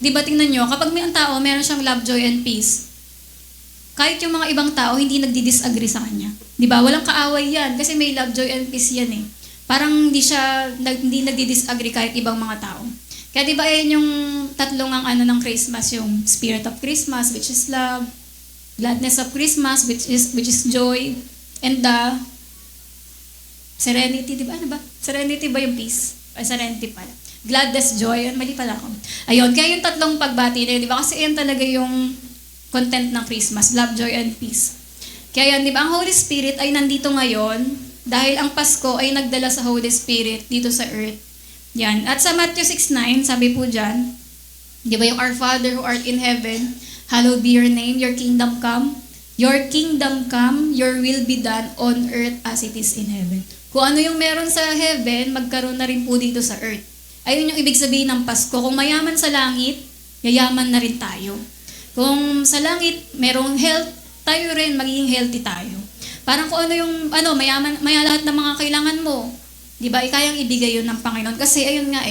di ba tingnan nyo, kapag may ang tao, meron siyang love, joy, and peace, kahit yung mga ibang tao, hindi nagdi-disagree sa kanya. Di ba? Walang kaaway yan. Kasi may love, joy, and peace yan eh. Parang hindi nagdi-disagree kahit ibang mga tao. Kaya di ba yan yung tatlong ng Christmas, yung spirit of Christmas, which is love, gladness of Christmas, which is joy, and the serenity, di ba? Ano ba? Serenity ba yung peace? Ay, serenity pala. Gladness, joy, mali pala ako. Ayun, kaya yung tatlong pagbati na yun, di ba? Kasi yan talaga yung content ng Christmas, love, joy, and peace. Kaya yan, di ba? Ang Holy Spirit ay nandito ngayon dahil ang Pasko ay nagdala sa Holy Spirit dito sa earth. Yan. At sa Matthew 6:9, sabi po dyan, di ba yung Our Father who art in heaven, hallowed be your name, your kingdom come. Your kingdom come, your will be done on earth as it is in heaven. Kung ano yung meron sa heaven, magkaroon na rin po dito sa earth. Ayun yung ibig sabihin ng Pasko. Kung mayaman sa langit, yayaman na rin tayo. Kung sa langit, merong health, tayo rin, magiging healthy tayo. Parang kung ano yung, mayaman, lahat ng mga kailangan mo. Di ba? Kayang ibigay yun ng Panginoon. Kasi ayun nga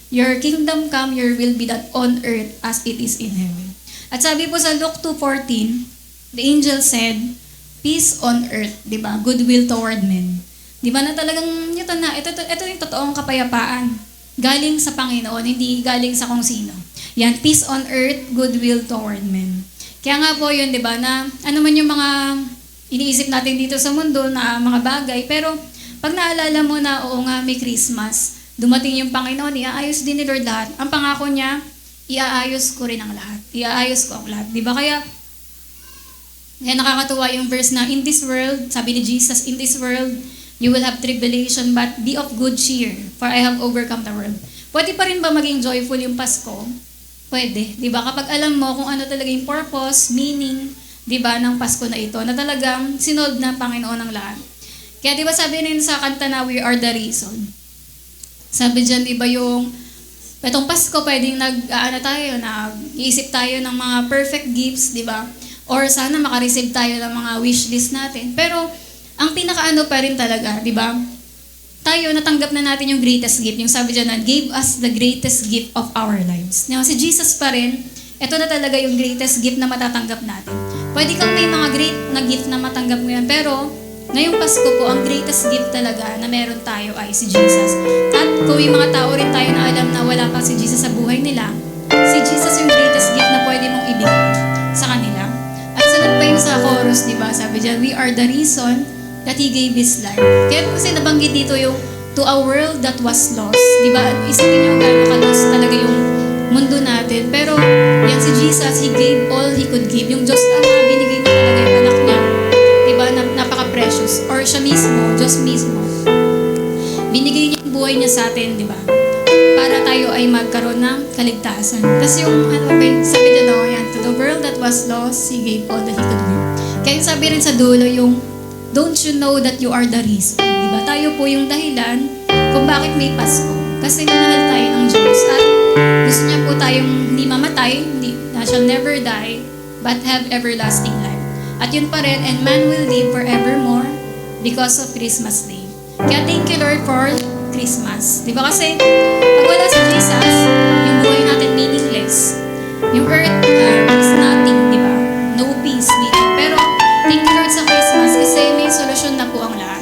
your kingdom come, your will be done on earth as it is in heaven. At sabi po sa Luke 2:14, the angel said, peace on earth, di ba? Goodwill toward men. Di ba na talagang, ito yung totoong kapayapaan. Galing sa Panginoon, hindi galing sa kung sino. Yan, peace on earth, goodwill toward men. Kaya nga po yun, di ba, na ano man yung mga iniisip natin dito sa mundo na mga bagay, pero pag naalala mo na, oo nga, may Christmas, dumating yung Panginoon, iaayos din ni Lord lahat. Ang pangako niya, iaayos ko rin ang lahat. Iaayos ko ang lahat. Di ba? Kaya nakakatuwa yung verse na, in this world, sabi ni Jesus, in this world, you will have tribulation, but be of good cheer, for I have overcome the world. Pwede pa rin ba maging joyful yung Pasko? Pwede. Di ba? Kapag alam mo kung ano talaga yung purpose, meaning, di ba, ng Pasko na ito, na talagang sinolve na Panginoon ng lahat. Kaya di ba sabi rin sa kanta na, we are the reason. Sabi dyan, di ba yung, itong Pasko, pwedeng nag-iisip tayo ng mga perfect gifts, di ba? Or sana makareceive tayo ng mga wish list natin. Pero, ang pinakaano pa rin talaga, di ba? Tayo, natanggap na natin yung greatest gift. Yung sabi dyan na, gave us the greatest gift of our lives. Now, si Jesus pa rin, ito na talaga yung greatest gift na matatanggap natin. Pwede kang may mga great na gift na matanggap mo yan, pero ngayong Pasko po, ang greatest gift talaga na meron tayo ay si Jesus. At kung may mga tao rin tayo na alam na wala pa si Jesus sa buhay nila, si Jesus yung greatest gift na pwede mong ibigay sa kanila. At sunod pa yung sa chorus, di ba? Sabi dyan, we are the reason that He gave His life. Kaya kasi nabanggit dito yung to a world that was lost. Di ba? Isipin nyo gano'n ka-lost talaga yung mundo natin. Pero yan si Jesus, He gave all He could give. Yung Diyos Ama, binigay na talaga yung anak niya. Di ba? Napaka-precious. Or siya mismo, Diyos mismo. Binigay niya yung buhay niya sa atin, di ba? Para tayo ay magkaroon ng kaligtasan. Tapos yung, sabi niya daw, yan, to the world that was lost, He gave all that He could give. Kaya sabi rin sa dulo yung, don't you know that you are the reason? Diba? Tayo po yung dahilan kung bakit may Pasko. Kasi minahal tayo ng Diyos at gusto niya po tayong hindi mamatay, shall never die, but have everlasting life. At yun pa rin, and man will live forevermore because of Christmas Day. Kaya thank you Lord for Christmas. Diba? Kasi pag wala si Jesus, yung buhay natin meaningless. Yung earth is nothing, diba? No peace, meaning. Pero thank you Lord sa Christmas kasi may solusyon na po ang lahat.